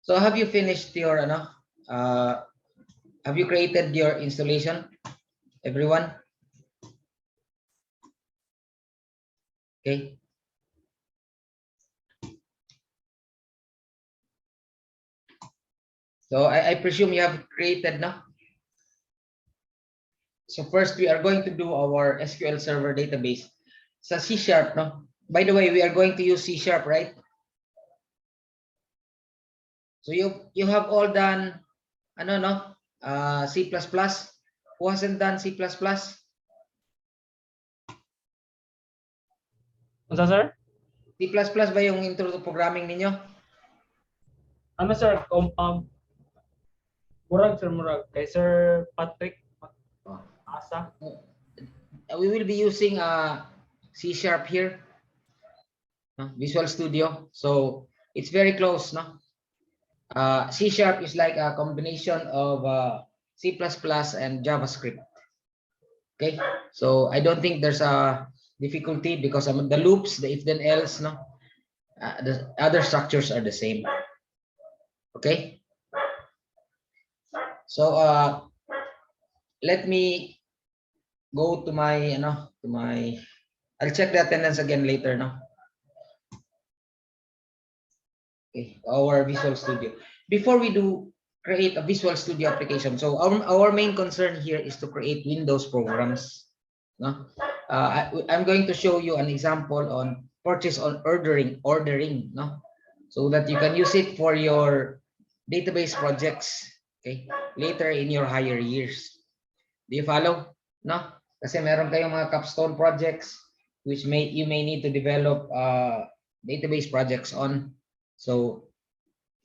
So have you finished your have you created your installation, everyone? Okay. So I presume you have created now. So first we are going to do our SQL Server database. So C Sharp, no? By the way, we are going to use C Sharp, right? So you have all done ano no? C++. Who hasn't done C++? Ano sir? C++ ba yung intro to programming ninyo? Ano sir? Murag sir, murag. Kay Sir Patrick Asa. We will be using C Sharp here, Visual Studio. So it's very close, no? C Sharp is like a combination of C++ and JavaScript. Okay, so I don't think there's a difficulty because the loops, the if then else, no, the other structures are the same. Okay, so let me go to my I'll check the attendance again later, no. Okay, our Visual Studio. Before we do create a Visual Studio application, so our main concern here is to create Windows programs. No? I'm going to show you an example on purchase on ordering, no? So that you can use it for your database projects, okay, later in your higher years. Do you follow? No? Kasi meron kayong mga capstone projects which you may need to develop database projects on. So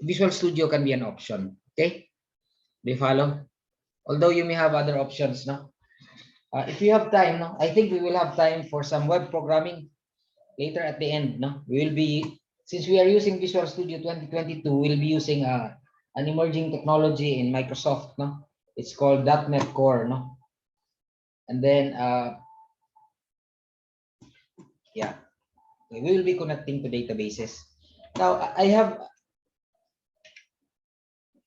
Visual Studio can be an option. Okay, do you follow? Although you may have other options, no. If you have time, no, I think we will have time for some web programming later at the end, no. We will be, since we are using Visual Studio 2022, we'll be using an emerging technology in Microsoft, no. It's called .NET Core, no. And then yeah, we will be connecting to databases. Now I have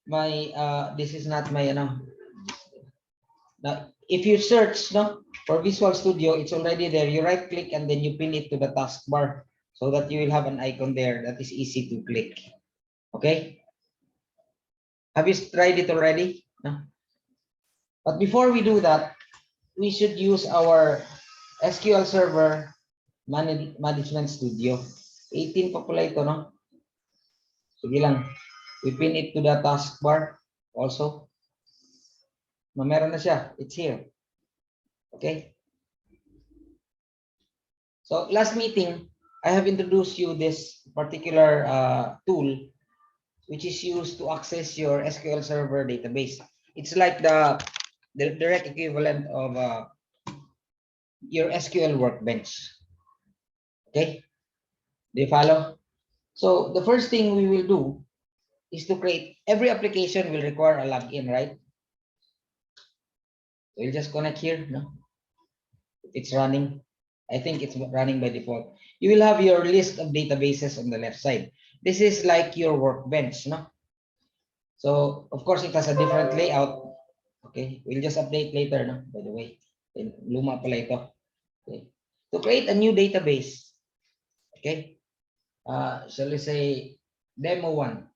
my this is not my now if you search, no, for Visual Studio, it's already there. You right click and then you pin it to the taskbar so that you will have an icon there that is easy to click. Okay, have you tried it already? No? But before we do that, we should use our SQL Server Management Studio. 18 pa pala ito, no? Sige lang. We pin it to the taskbar also. Meron na siya. It's here. Okay. So last meeting, I have introduced you this particular tool, which is used to access your SQL Server database. It's like the direct equivalent of your SQL Workbench. Okay. Do you follow? So the first thing we will do is to create, every application will require a login, right? We'll just connect here, no? It's running. I think it's running by default. You will have your list of databases on the left side. This is like your workbench, no? So of course it has a different layout. Okay, we'll just update later, no? By the way, luma pala ito. Okay. To create a new database, okay, shall we say demo 1.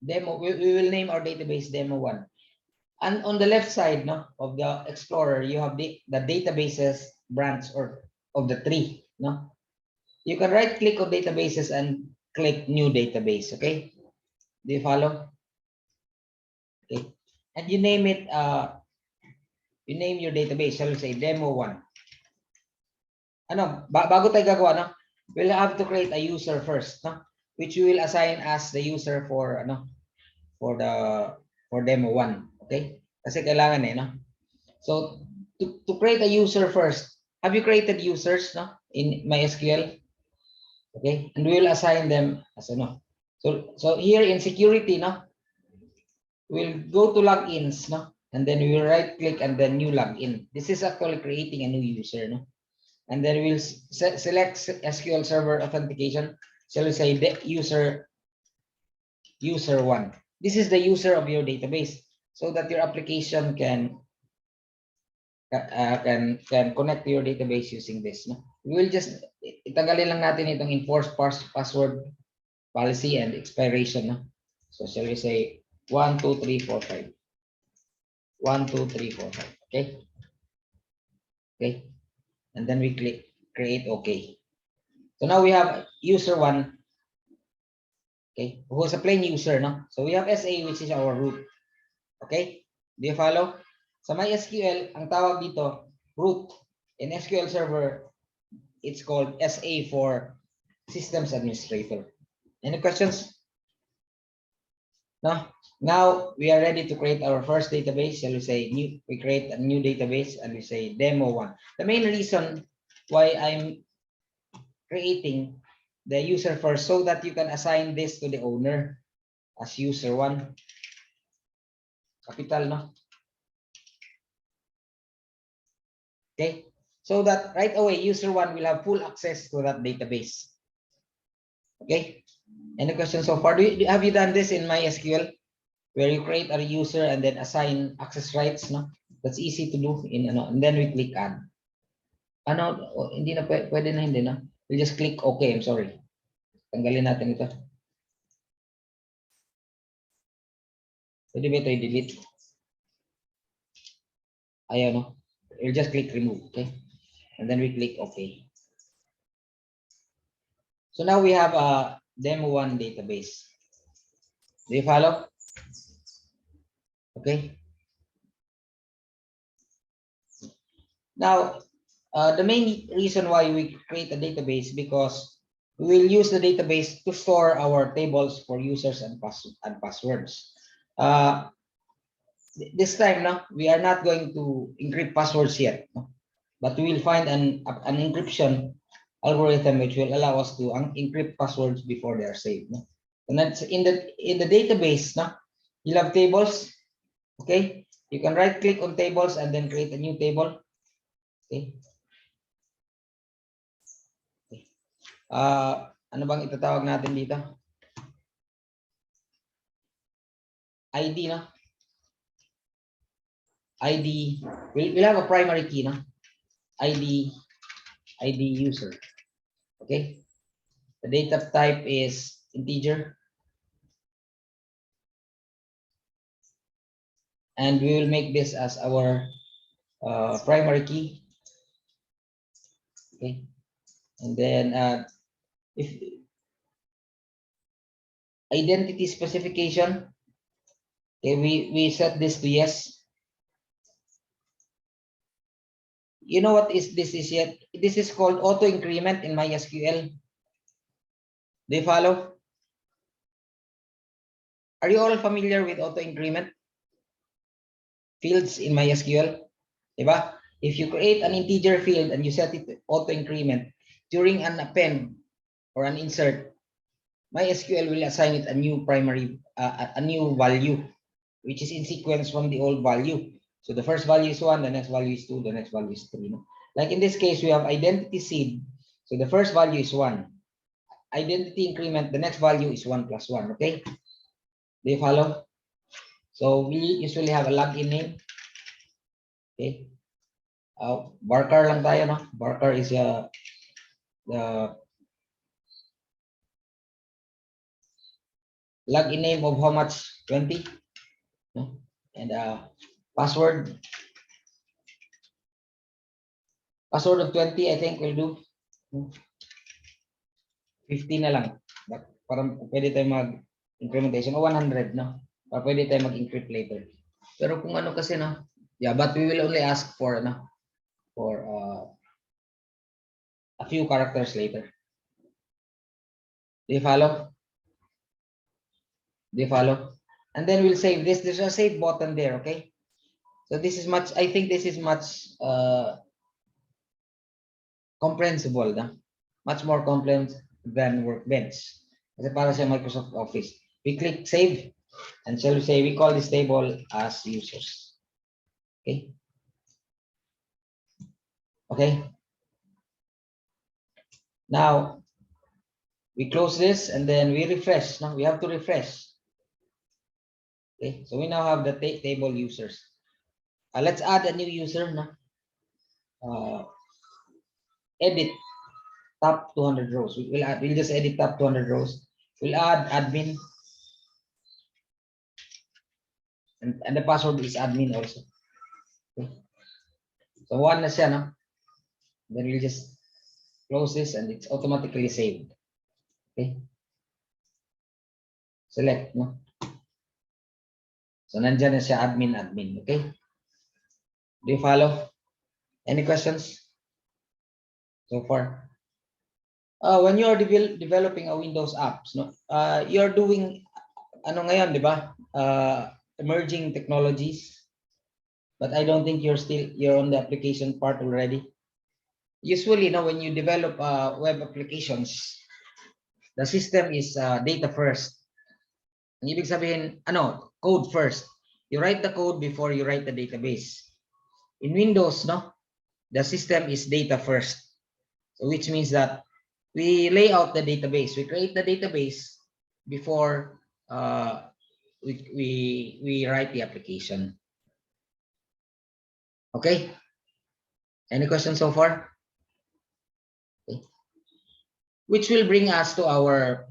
Demo, we will name our database demo 1. And on the left side, no, of the Explorer, you have the databases branch or of the tree, no. You can right click on databases and click new database. Okay, do you follow? Okay, and you name it. You name your database. Shall we say demo 1? Ano, bago tayo gagawa, no, we'll have to create a user first, no, which we will assign as the user for for demo 1. Okay, kasi kailangan no. So to create a user first, have you created users, no, in MySQL? Okay, and we will assign them as so here in security, no, we'll go to logins, no, and then we will right click and then new login. This is actually creating a new user, no, and then we'll select SQL Server authentication. So we say the user user one. This is the user of your database so that your application can connect to your database using this. No? We will just itanggalin lang natin itong enforce password policy and expiration. No? So shall we say 1, 2, 3, 4, 5. 1, 2, 3, 4, 5. Okay. Okay. And then we click create OK. So now we have user one. Okay, who's a plain user, no? So we have SA, which is our root. Okay, do you follow? Sa MySQL, ang tawag dito, root. In SQL Server, it's called SA for Systems Administrator. Any questions? No? Now we are ready to create our first database. Shall we say new? We create a new database and we say demo one. The main reason why I'm creating the user first so that you can assign this to the owner as user one. Capital, no? Okay, so that right away user one will have full access to that database. Okay, any questions so far? Have you done this in MySQL where you create a user and then assign access rights? No, that's easy to do in and then we click add. Hindi na pwede na hindi na. We'll just click OK. I'm sorry. Tanggalin natin ito. Pwede ba ito i-delete? Ayaw, no? We'll just click remove, okay? And then we click OK. So now we have a demo one database. Do you follow? Okay. Now, the main reason why we create a database because we will use the database to store our tables for users and passwords. This time, no, we are not going to encrypt passwords yet, no? But we will find an encryption algorithm which will allow us to encrypt passwords before they are saved. No? And that's in the database. No? You'll have tables. Okay, you can right click on tables and then create a new table. Okay. Ano bang itatawag natin dito? ID, no? ID, we'll have a primary key, no? ID user. Okay. The data type is integer. And we will make this as our primary key. Okay. And then if identity specification, okay, we set this to yes. You know what is this is yet? This is called auto increment in MySQL. Do you follow? Are you all familiar with auto increment fields in MySQL? Diba? If you create an integer field and you set it to auto increment during an append or an insert, MySQL will assign it a new primary, a new value, which is in sequence from the old value. So the first value is 1, the next value is 2, the next value is 3. No? Like in this case, we have identity seed. So the first value is 1. Identity increment, the next value is 1 plus 1. Okay? Do you follow? So we usually have a login name. Okay? Barker lang tayo, no? Barker is the login name of how much? 20. No? And password of 20, I think we'll do 50 na lang. But parang pwede tayo mag-incrementation o 100, no? Para pwede tayo mag-encrypt later. Pero kung ano kasi, no? Yeah, but we will only ask for, no? For a few characters later. Do you follow? Do you follow? And then we'll save this. There's a save button there, okay? So this is much, I think this is much comprehensible, no? Much more comprehensive than Workbench. Kasi para sa Microsoft Office. We click save, and shall we say we call this table as users. Okay. Okay. Now we close this and then we refresh. Now we have to refresh. Okay, so we now have the table users. Let's add a new user na. Edit top 200 rows. We'll just edit top 200 rows. We'll add admin, and the password is admin also. Okay. So one na siya, no? Then we'll just close this and it's automatically saved. Okay. Select, no? So nandyan na siya, admin. Okay. Do you follow? Any questions so far? When you are developing a Windows apps, no, you're doing ano ngayon, di ba? Emerging technologies. But I don't think you're on the application part already. Usually, now when you develop web applications, the system is data first. Ang ibig sabihin, code first. You write the code before you write the database. In Windows, no, the system is data first. So which means that we lay out the database. We create the database before we write the application. Okay. Any questions so far? Okay. Which will bring us to our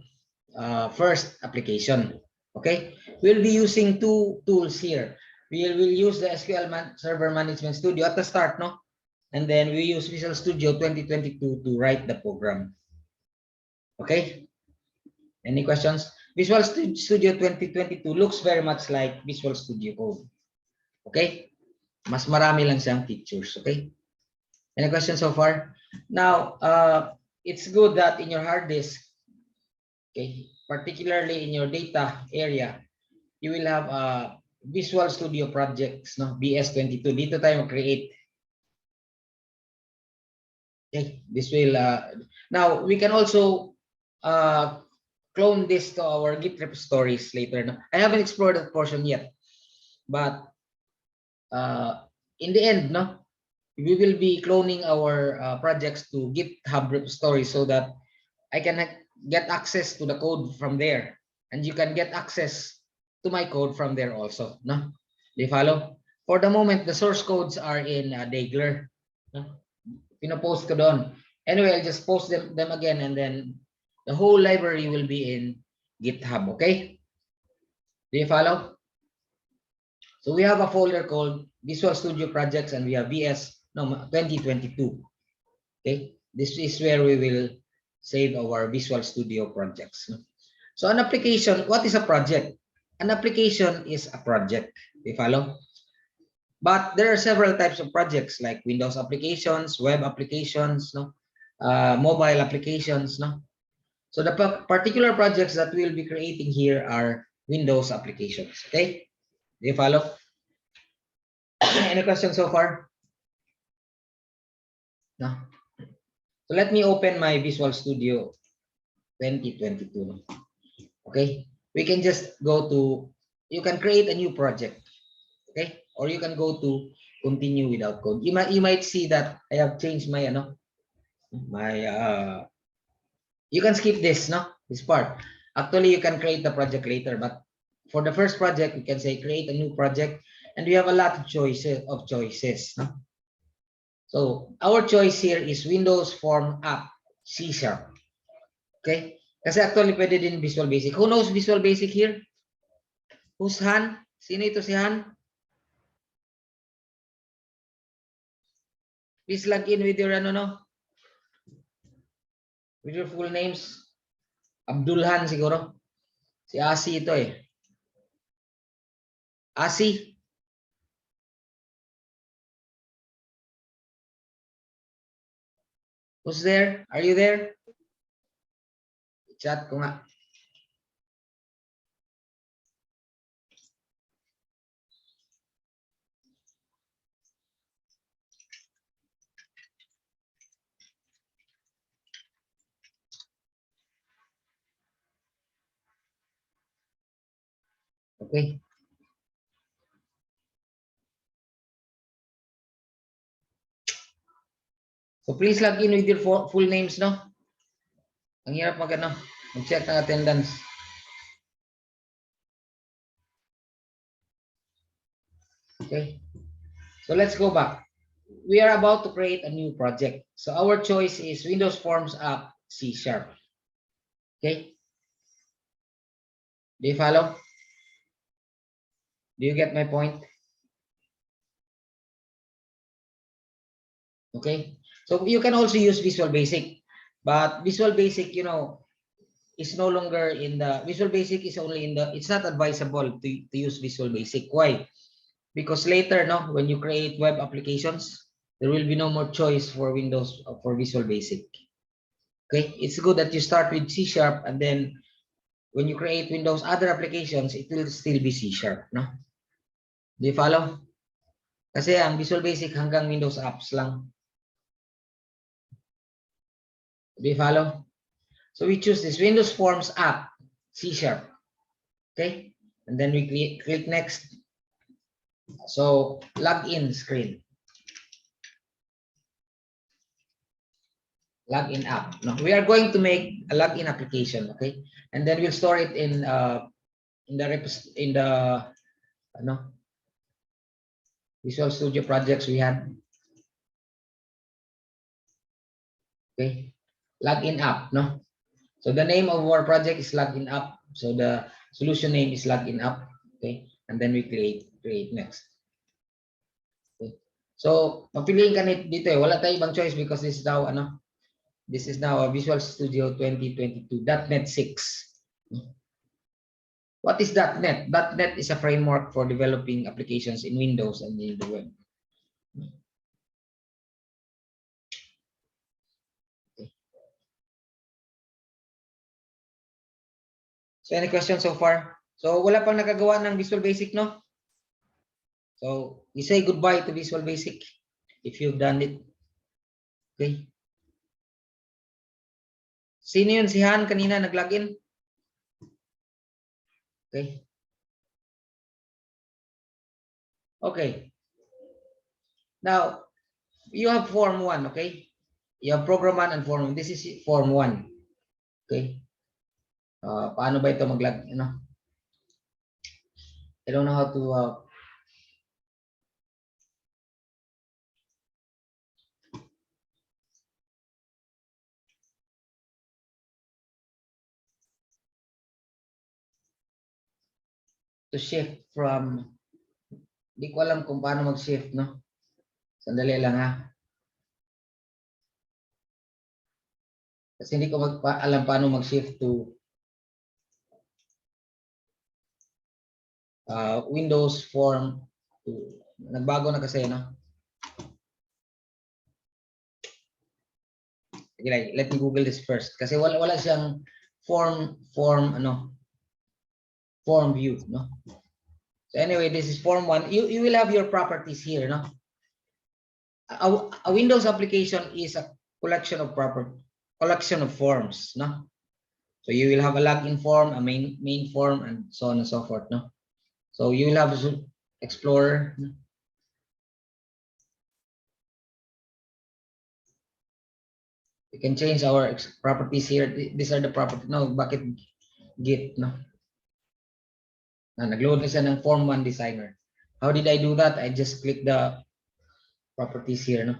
first application. Okay. We'll be using two tools here. We'll use the SQL Server Management Studio at the start, no? And then we use Visual Studio 2022 to write the program. Okay. Any questions? Visual Studio 2022 looks very much like Visual Studio Code. Okay. Mas marami lang siyang features. Okay. Any questions so far? Now, it's good that in your hard disk, okay, particularly in your data area, you will have Visual Studio projects, no? BS22. Dito tayo mag-create. Okay, this will now we can also clone this to our Git repositories later. No? I haven't explored that portion yet, but in the end, no, we will be cloning our projects to GitHub repository so that I can get access to the code from there, and you can get access to my code from there also. No, do you follow? For the moment, the source codes are in Dagler. No? Pinopost ko doon. Anyway, I'll just post them again, and then the whole library will be in GitHub. Okay? Do you follow? So we have a folder called Visual Studio Projects, and we have 2022. Okay? This is where we will save our Visual Studio projects. So an application, what is a project? An application is a project. Do you follow? But there are several types of projects like Windows applications, web applications, no, mobile applications, no. So the particular projects that we'll be creating here are Windows applications. Okay, do you follow? Any questions so far? No. So let me open my Visual Studio 2022. Okay, we can just go to. You can create a new project. Okay, or you can go to continue without code. You might see that I have changed my you can skip this, no, this part. Actually, you can create the project later, but for the first project, we can say create a new project, and we have a lot of choices. No? So our choice here is Windows Form App C#. Okay, kasi actually pwede din Visual Basic. Who knows Visual Basic here? Who's Han? Sino ito si Han? Please log in with your with your full names. Abdulhan siguro. Si Asi ito eh. Asi. Who's there? Are you there? Chat ko nga. Okay. So please log in with your full names, no? Ang hirap mag-check ng attendance. Okay. So let's go back. We are about to create a new project. So our choice is Windows Forms app C#. Okay. Do you follow? Do you get my point? Okay. So you can also use Visual Basic, but Visual Basic, is no longer in the Visual Basic is only in the, it's not advisable to use Visual Basic. Why? Because later, no, when you create web applications, there will be no more choice for Windows for Visual Basic. Okay, it's good that you start with C# and then when you create Windows other applications, it will still be C#, no? Do you follow? Kasi ang Visual Basic hanggang Windows apps lang. Do you follow? So we choose this Windows Forms app, C#. Okay, and then we click next. So login screen. Login app. No, we are going to make a login application, okay? And then we'll store it in the Visual Studio projects we had. Okay, login app, no? So the name of our project is login app. So the solution name is login app, okay? And then we create next. Okay. So papiliin ka dito eh. Wala tayong ibang choice because this is now a Visual Studio 2022 .NET 6. What is .NET? .NET is a framework for developing applications in Windows and in the web. Okay. So any questions so far? So wala pang nakagawa ng Visual Basic, no? So we say goodbye to Visual Basic if you've done it. Okay. Sino yun? Si Han kanina nag-login? Okay. Okay. Now, you have form 1, okay? You have program 1 and form 1. This is form 1. Okay. Paano ba ito mag-log, I don't know how to shift from, di ko alam kung paano mag-shift, no? Sandali lang ha. Kasi hindi ko alam paano mag-shift to Windows Form 2. Nagbago na kasi, no? Okay, let me Google this first. Kasi wala siyang form view, no? So anyway, this is form 1. You will have your properties here, no? A Windows application is a collection of forms, no? So you will have a login form, a main form, and so on and so forth, no? So you will have Explorer. No? We can change our properties here. These are the properties. No, bakit Git, no? Nag-load na siya ng form 1 designer. How did I do that? I just click the properties here, no?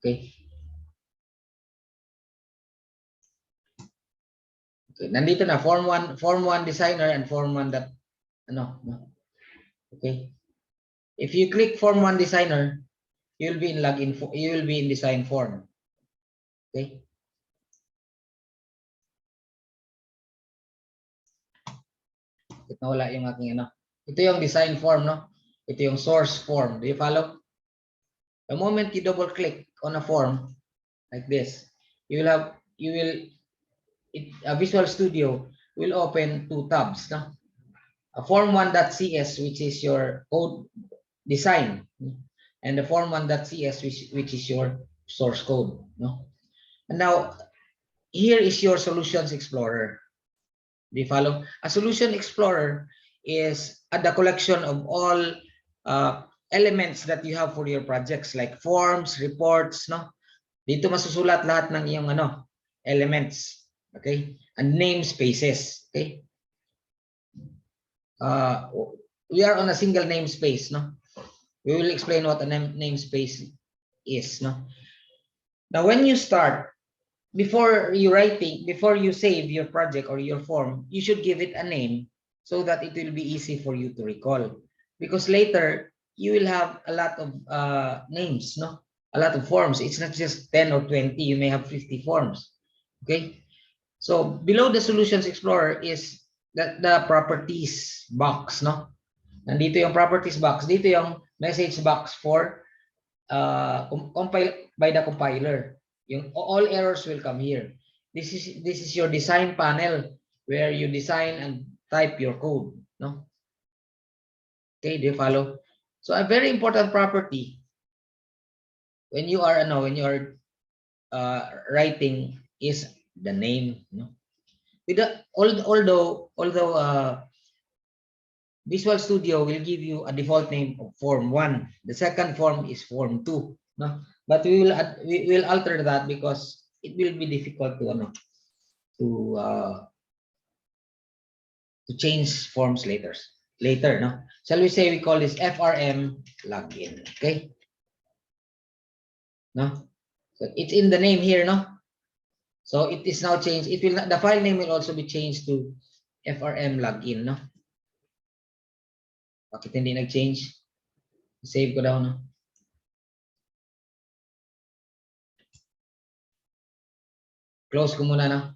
Okay. Okay, nandito na form 1 designer and form 1 that no. Okay. If you click form 1 designer, you'll be in design form. Okay. Nawala yung aking Ito yung design form, no? Ito yung source form. Do you follow? The moment you double click on a form like this, a Visual Studio will open 2 tabs, no? A form1.cs, which is your code design, and the form1.cs, which is your source code, no? And now here is your Solutions Explorer. Do you follow? A Solution Explorer is the collection of all elements that you have for your projects, like forms, reports, no? Dito masusulat lahat ng iyong elements, okay? And namespaces, okay? uh, we are on a single namespace, no? We will explain what a namespace is, no? Now, when you start, before you save your project or your form, you should give it a name so that it will be easy for you to recall. Because later, you will have a lot of names, no? A lot of forms. It's not just 10 or 20. You may have 50 forms. Okay? So below the Solutions Explorer is the properties box, no? Nandito yung properties box. Dito yung message box for compile by the compiler. Yung all errors will come here. This is your design panel where you design and type your code, no? Okay, do you follow? So a very important property when you are writing is the name, no? With the, although Visual Studio will give you a default name of form 1. The second form is form 2, no? But we will alter that because it will be difficult to change forms later, no? Shall we say we call this FRM login, okay? No? So it's in the name here, no? So it is now changed. It will not, the file name will also be changed to FRM login, no? Bakit hindi nag-change? Save ko daw, no? Close ko muna, no?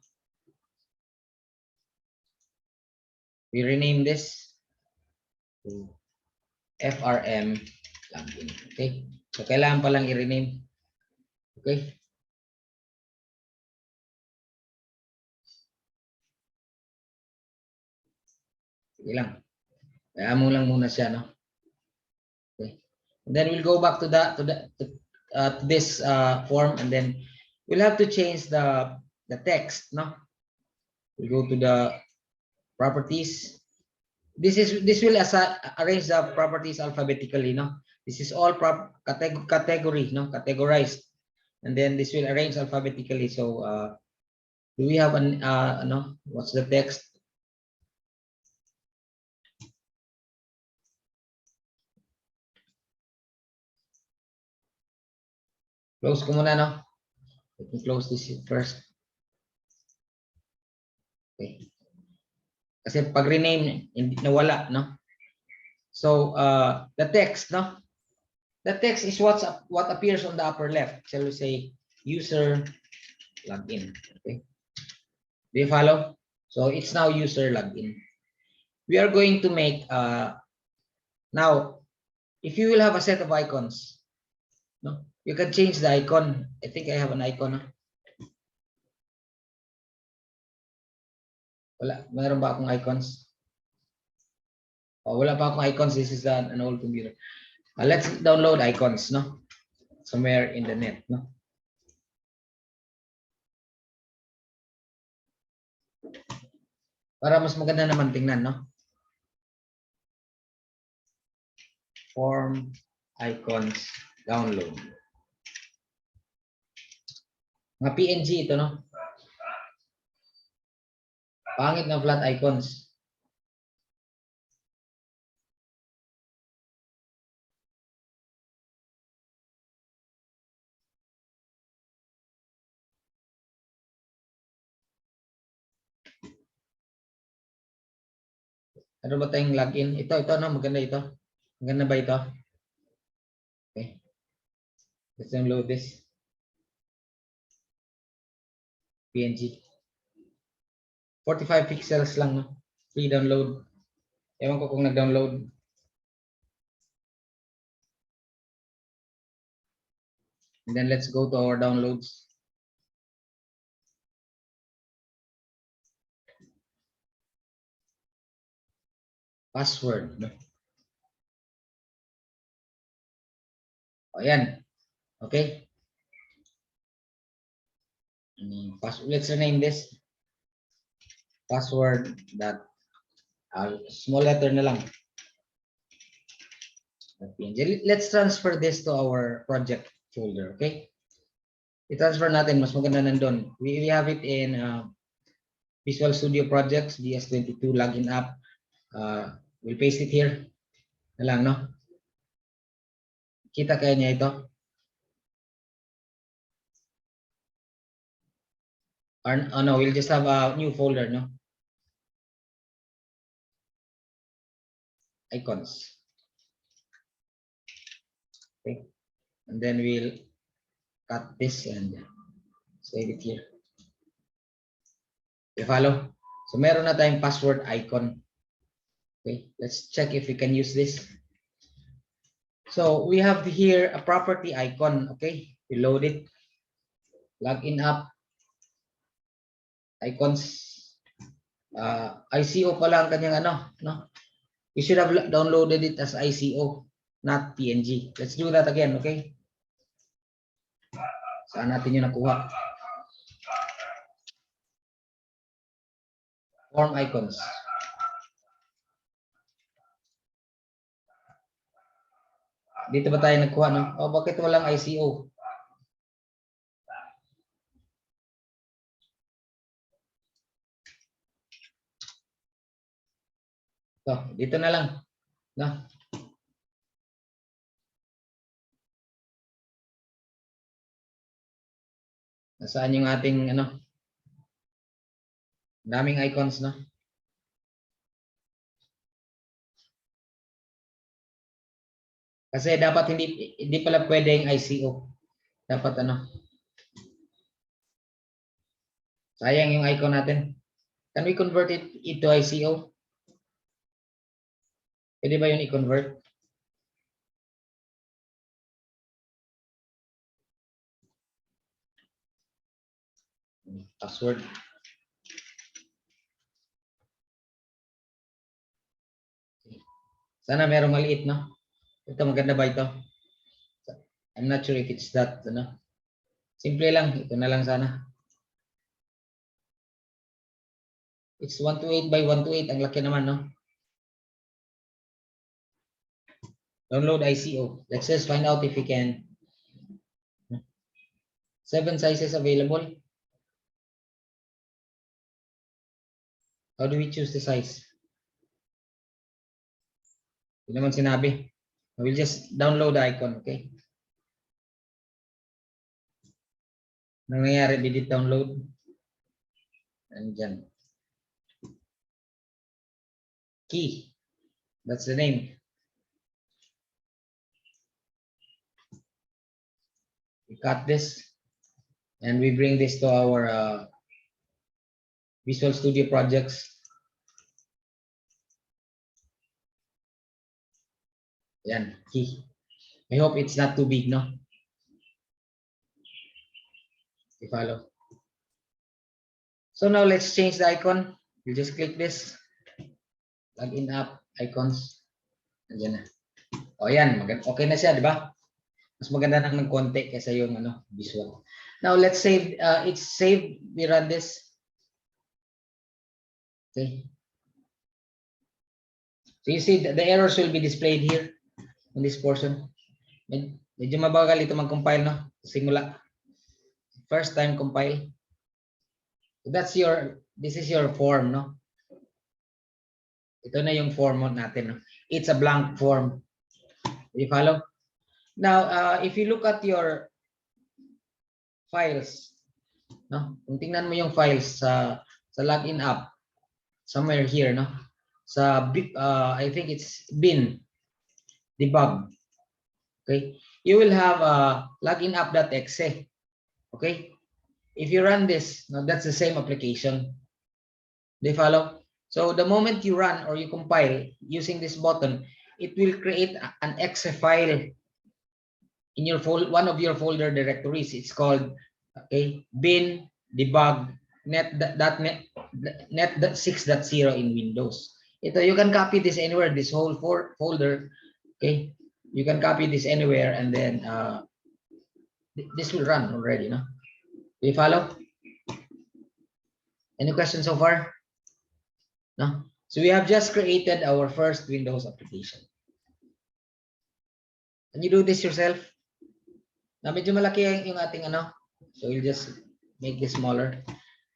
We rename this to FRM login. Okay? So kailangan palang i-rename. Okay? Sige lang. Kaya mo lang muna siya, no? Okay. And then we'll go back to this form, and then we'll have to change the text, no? We'll go to the properties. This will arrange the properties alphabetically, no? This is all category, no? Categorized, and then this will arrange alphabetically. So do we have an no? What's the text? Close ko muna, no? Let me close this first. Okay. Kasi pag rename, hindi nawala, no? So the text, no? The text is what appears on the upper left. Shall we say user login? Okay. Do you follow? So it's now user login. We are going to make now, if you will have a set of icons, no? You can change the icon. I think I have an icon, no? Wala, mayroon ba akong icons? Oh, wala pa akong icons. This is an old computer. Let's download icons, no? Somewhere in the net, no? Para mas maganda naman tingnan, no? Form icons download. Mga PNG ito, no? Pangit na flat icons. Ano ba tayong login? Ito, no? Maganda ito. Maganda ba ito? Okay. Let's download this. PNG. 45 pixels lang, no? Free download. Ewan ko kung nag-download. And then let's go to our downloads. Password, no? Ayan. Okay. Let's rename this. Password that small letter na lang. Let's transfer this to our project folder, okay? I-transfer natin, mas maganda nandun. We have it in Visual Studio Projects, DS22 login app, We'll paste it here. Na lang, no? Kita kaya niya ito? Or, oh no, we'll just have a new folder, no? Icons. Okay. And then we'll cut this and save it here. You follow? So meron na tayong password icon. Okay, let's check if we can use this. So we have here a property icon. Okay, we load it. Login app. Icons. ICO pala ang kanyang ano, no? You should have downloaded it as ICO, not PNG. Let's do that again, okay? Saan natin yung nakuha? Form icons. Dito ba tayo nagkuha, no? Oh, bakit walang ICO? So, dito na lang, no? Nasaan yung ating ano? Daming icons, no? Kasi dapat hindi pala pwedeng ICO. Dapat ano? Sayang yung icon natin. Can we convert it into ICO? Pwede ba yun i-convert? Password. Sana merong maliit, no? Ito, maganda ba ito? I'm not sure if it's that, ano? Simple lang. Ito na lang sana. It's 128 by 128. Ang laki naman, no? Download ICO. Let's just find out if we can. 7 sizes available. How do we choose the size? Hindi naman sinabi. We'll just download the icon, okay? Anong nangyayari? Did it download? Andyan. Key. That's the name. We cut this and we bring this to our Visual Studio projects. Yan, key. I hope it's not too big, no? You follow? So now let's change the icon. You just click this. Login app, icons. Andiyan na. O yan, okay na siya, di ba? Mas maganda nang ng konti kaysa yung ano, visual. Now let's save, it's saved. We run this. Okay. So you see the errors will be displayed here in this portion. Medyo mabagal ito mag-compile, no? Simula. First time compile. So that's this is your form, no? Ito na yung form natin, no? It's a blank form. You follow? Now, if you look at your files, no? Kung tingnan mo yung files sa login app, somewhere here, no? Sa I think it's bin debug. Okay? You will have login app.exe. Okay? If you run this, now that's the same application. They follow? So the moment you run or you compile using this button, it will create an exe file in your one of your folder directories. It's called bin debug net 6.0 in Windows. Ito, you can copy this anywhere, this whole folder. Okay, you can copy this anywhere, and then this will run already. No, do you follow? Any questions so far? No. So we have just created our first Windows application. Can you do this yourself? Na medyo malaki yung ating ano. So we'll just make this smaller.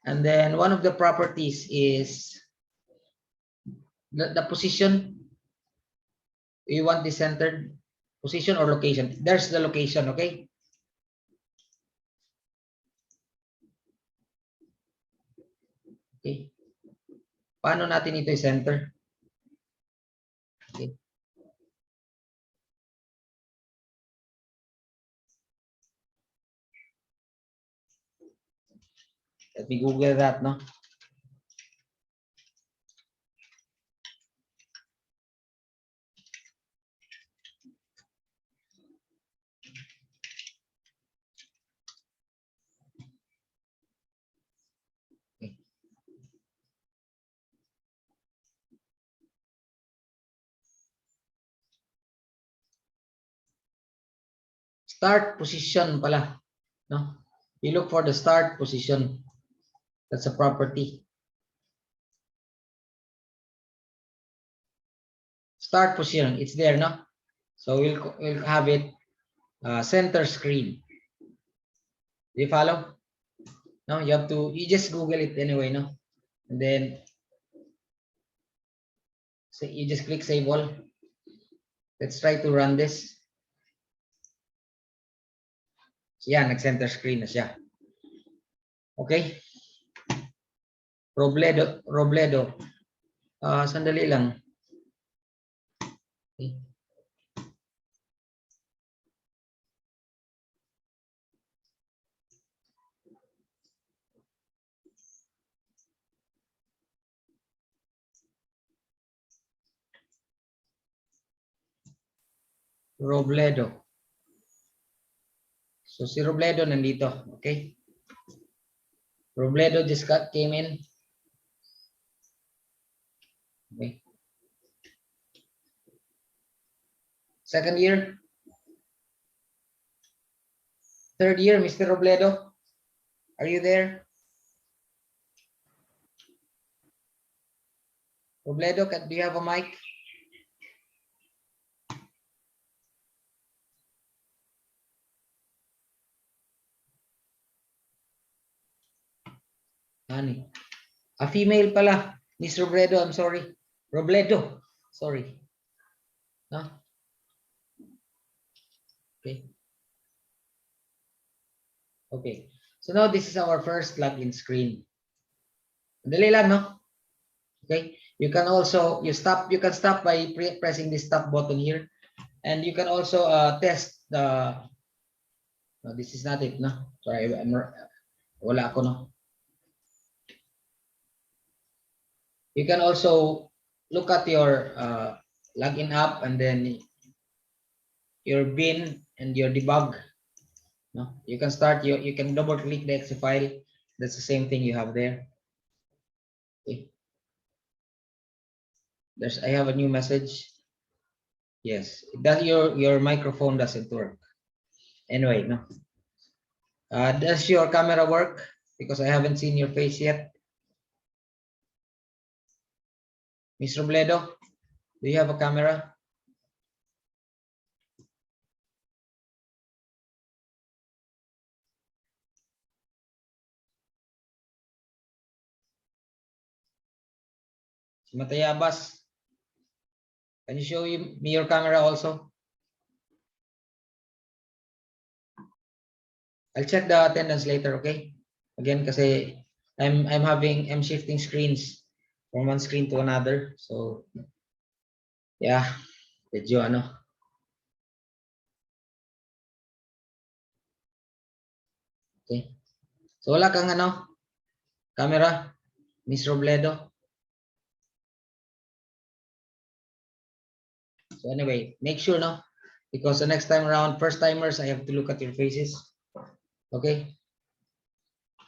And then one of the properties is the position. You want the centered position or location? There's the location, okay? Okay. Paano natin ito i-center? Okay. Let me Google that, no? Okay. Start position pala, no? You look for the start position. That's a property. Start position, it's there, no? So we'll have it center screen. Do you follow? No, you just Google it anyway, no? And then so you just click save all. Let's try to run this. So yeah, nag-center screen na siya. Okay? Robledo. Sandali lang. Okay. Robledo. So si Robledo nandito. Okay? Robledo just came in. Okay. Second year. Third year, Mr. Robledo. Are you there? Robledo, do you have a mic? Ani. A female pala. Miss Robledo, I'm sorry. Robledo. Sorry. No? Okay. Okay. So now this is our first login screen. Dali lang, no? Okay. You can stop by pressing the stop button here. And you can also test the, no, this is not it, no? Sorry, wala ako, no? You can also look at your login app and then your bin and your debug. No, you can you can double click the exe file. That's the same thing you have there. Okay. I have a new message. Yes, that your microphone doesn't work. Anyway, no. Does your camera work? Because I haven't seen your face yet. Miss Robledo, do you have a camera? Matayabas, can you show me your camera also? I'll check the attendance later, okay? Again, kasi I'm shifting screens from one screen to another. So yeah, medyo ano. Okay. So wala kang ano, camera, Miss Robledo. So anyway, make sure, no? Because the next time around, first timers, I have to look at your faces. Okay.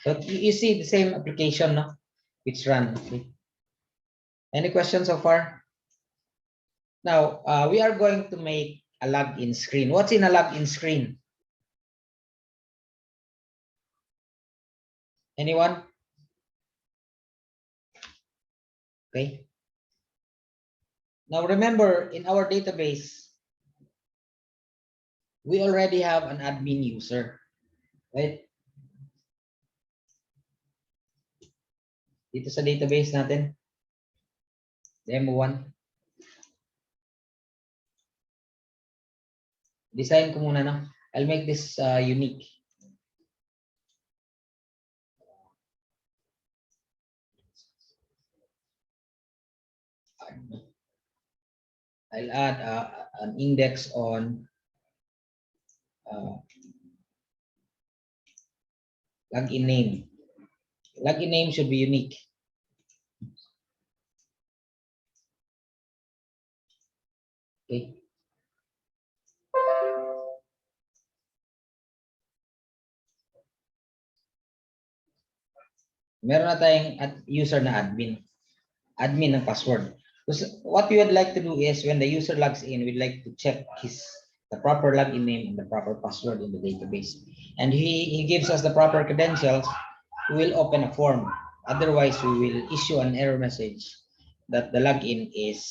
So you see the same application, no? Which run. Okay. Any questions so far? Now, we are going to make a login screen. What's in a login screen? Anyone? Okay. Now remember, in our database, we already have an admin user, right? Dito sa database natin, demo 1. Design ko muna, no? I'll make this unique. I'll add an index on login name. Login name should be unique. Okay. Meron na tayong user na admin. Admin ng password. So what we would like to do is when the user logs in, we'd like to check the proper login name and the proper password in the database. And he gives us the proper credentials, we will open a form. Otherwise, we will issue an error message that the login is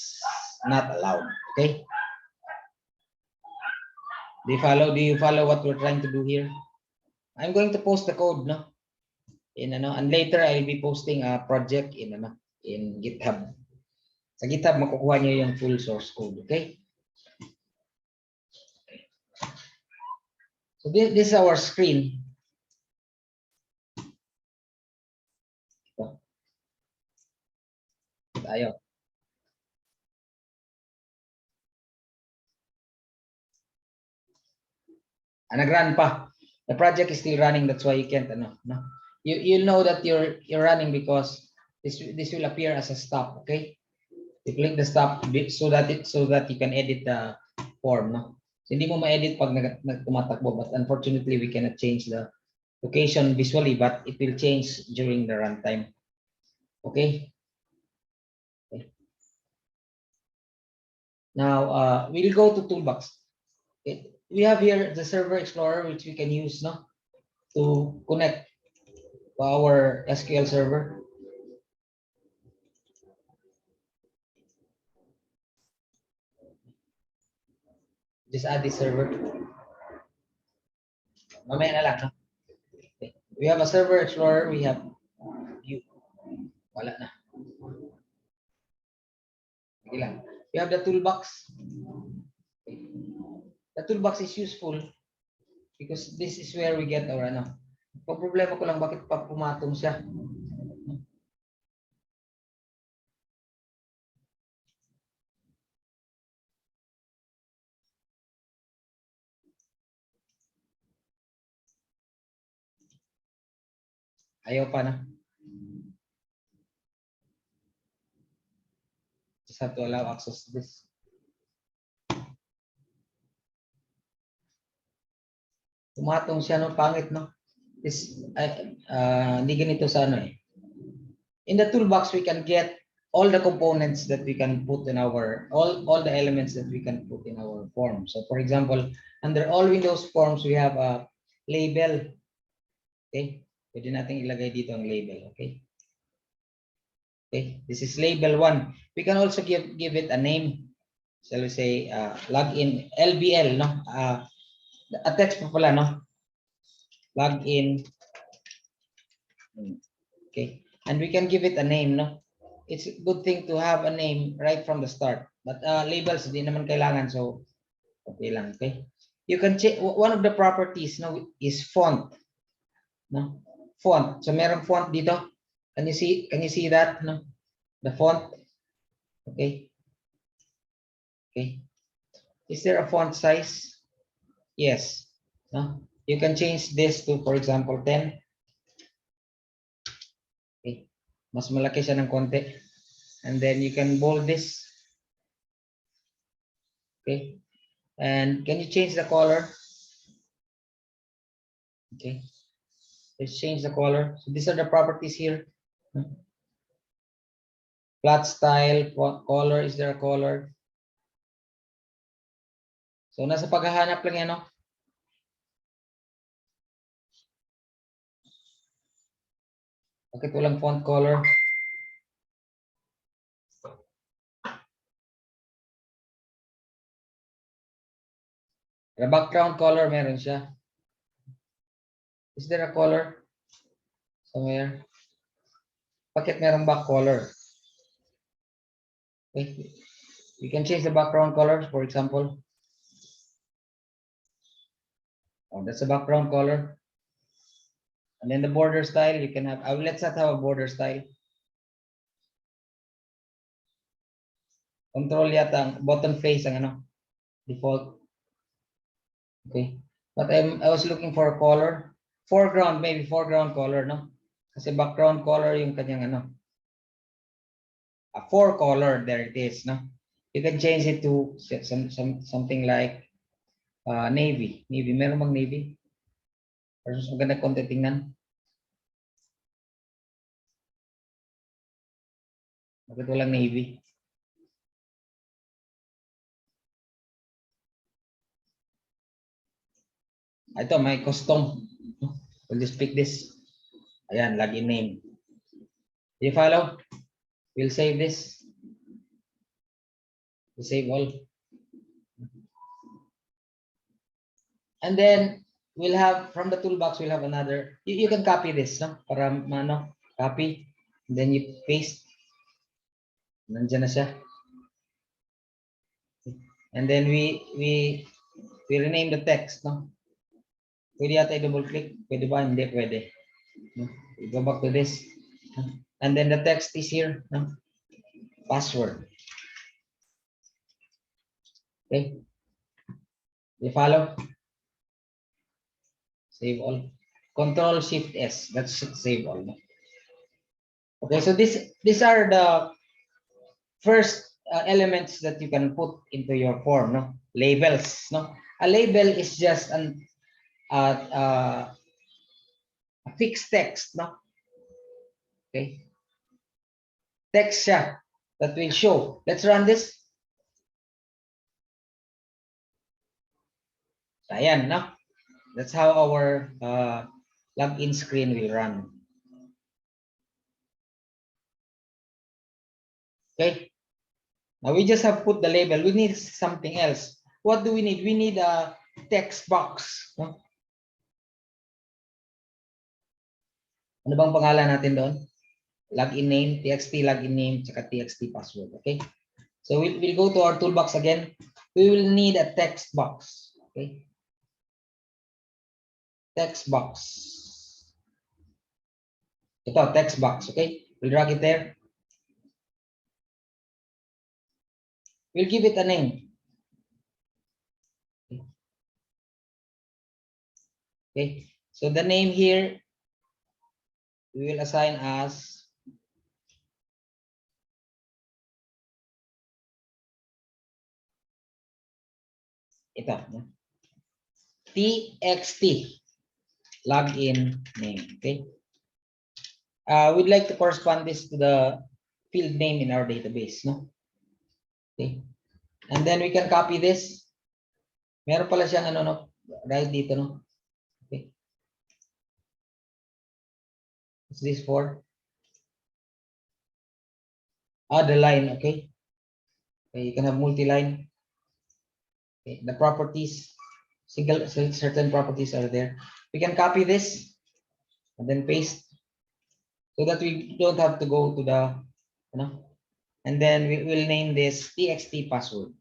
not allowed. Okay? Do you follow what we're trying to do here? I'm going to post the code, no? And later I'll be posting a project in GitHub. Sa GitHub makukuha niyo yung full source code, okay? So this is our screen. Ito. Tayo. Nag-run pa. The project is still running, that's why you can't no. You'll know that you're running because this will appear as a stop, okay? You click the stop so that you can edit the form, no? So, hindi mo ma-edit pag tumatakbo, but unfortunately we cannot change the location visually, but it will change during the runtime. Okay? Now we'll go to toolbox. Okay. We have here the server explorer, which we can use, no, to connect to our SQL server. Just add the server. Mamaya na lang, no? Okay. We have a server explorer. We have view. Wala na. Okay lang. We have the toolbox. Okay. The toolbox is useful because this is where we get our ano. Pag problema ko lang bakit pa pumatong siya. Ayaw pa na. Just have to allow access to this. Pumatong siya, no? Pangit, no? Hindi ganito sa ano eh. In the toolbox, we can get all the components that we can put in our, all the elements that we can put in our form. So for example, under all Windows forms, we have a label. Okay? Pwede natin ilagay dito ang label. Okay? Okay, this is label 1. We can also give it a name. Shall we say login LBL, no? A text pa pala, no? Login. Okay, and we can give it a name, no? It's a good thing to have a name right from the start. But labels hindi naman kailangan, so okay lang. Okay, you can check one of the properties, no, is font, no? Font. So merong font dito. Can you see that, no? The font. Okay. Okay. Is there a font size? Yes. No? You can change this to, for example, 10. Okay. Mas malaki siya ng konti. And then you can bold this. Okay. And can you change the color? Okay. Let's change the color. So these are the properties here. Flat style, color, is there a color? So nasa paghahanap lang yan, no? Bakit walang font color? The background color, meron siya. Is there a color somewhere? Bakit merong back color? Okay. You can change the background colors, for example. Oh, that's the background color. And then the border style, you can have, let's not have a border style. Control yata ang button face ang ano, default. Okay. But I was looking for a color. Foreground, maybe foreground color, no? Kasi background color yung kanyang ano. A four color, there it is, no? You can change it to something like navy. Navy, meron bang navy? Or mas maganda konti tingnan. Bakit walang navy? Ito, may custom. We'll just pick this. Ayan, login name. You follow? We'll save this. We'll save all. And then we'll have, from the toolbox, we'll have another. You can copy this, no? Para ano, copy. And then you paste. Nandiyan na siya. And then we rename the text, no? Pwede yata i-double click. Pwede ba? Hindi, pwede. No? We go back to this. And then the text is here, no? Password. Okay. You follow? Save all. Control Shift S. That's save all. No? Okay, so these are the first elements that you can put into your form, no? Labels, no? A label is just a fixed text, no? Okay. Text siya that will show. Let's run this. Ayan, no? That's how our login screen will run. Okay. Now we just have put the label. We need something else. What do we need? We need a text box. No? Ano bang pangalan natin doon? Login name, txt login name, tsaka txt password. Okay. So we'll go to our toolbox again. We will need a text box. Okay. Text box. Ito, text box. Okay. We'll drag it there. We'll give it a name. Okay. So the name here, we will assign as ito. TXT login name. Okay. We'd like to correspond this to the field name in our database. No. Okay. And then we can copy this. Meron pala siyang ano, no? Right dito, no? Okay. What's this for? The line, okay. Okay, you can have multi-line. Okay, the properties, certain properties are there. We can copy this and then paste so that we don't have to go to the, you know, and then we will name this txt password.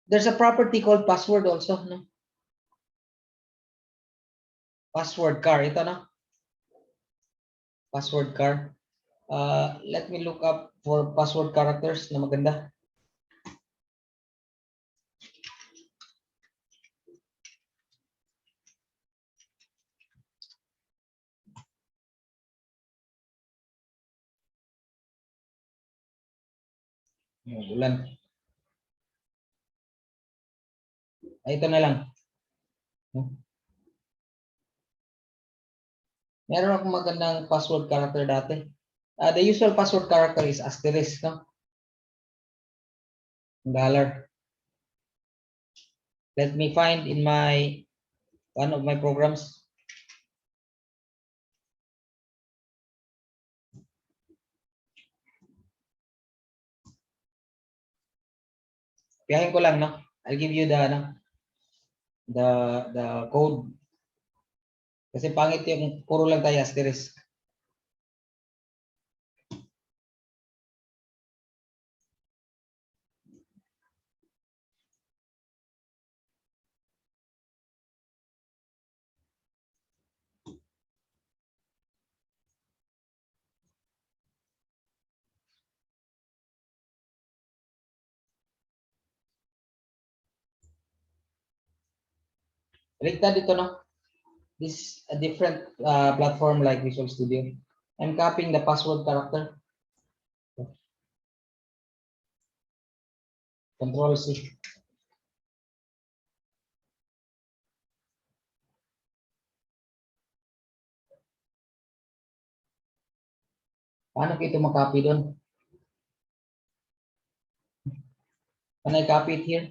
There's a property called password also, no? Password car, ito no? Password car. Let me look up for password characters na maganda. Bulan. Ito na lang. Meron akong magandang password character dati. The usual password character is asterisk, no? $. Let me find in my one of my programs. Piyahin ko lang, no? I'll give you the code. Kasi pangit yung puro lang tayo asterisk. Baliktad dito, no? This is a different platform like Visual Studio. I'm copying the password character. Control C. Paano ko ito makopy doon? Can I copy it here?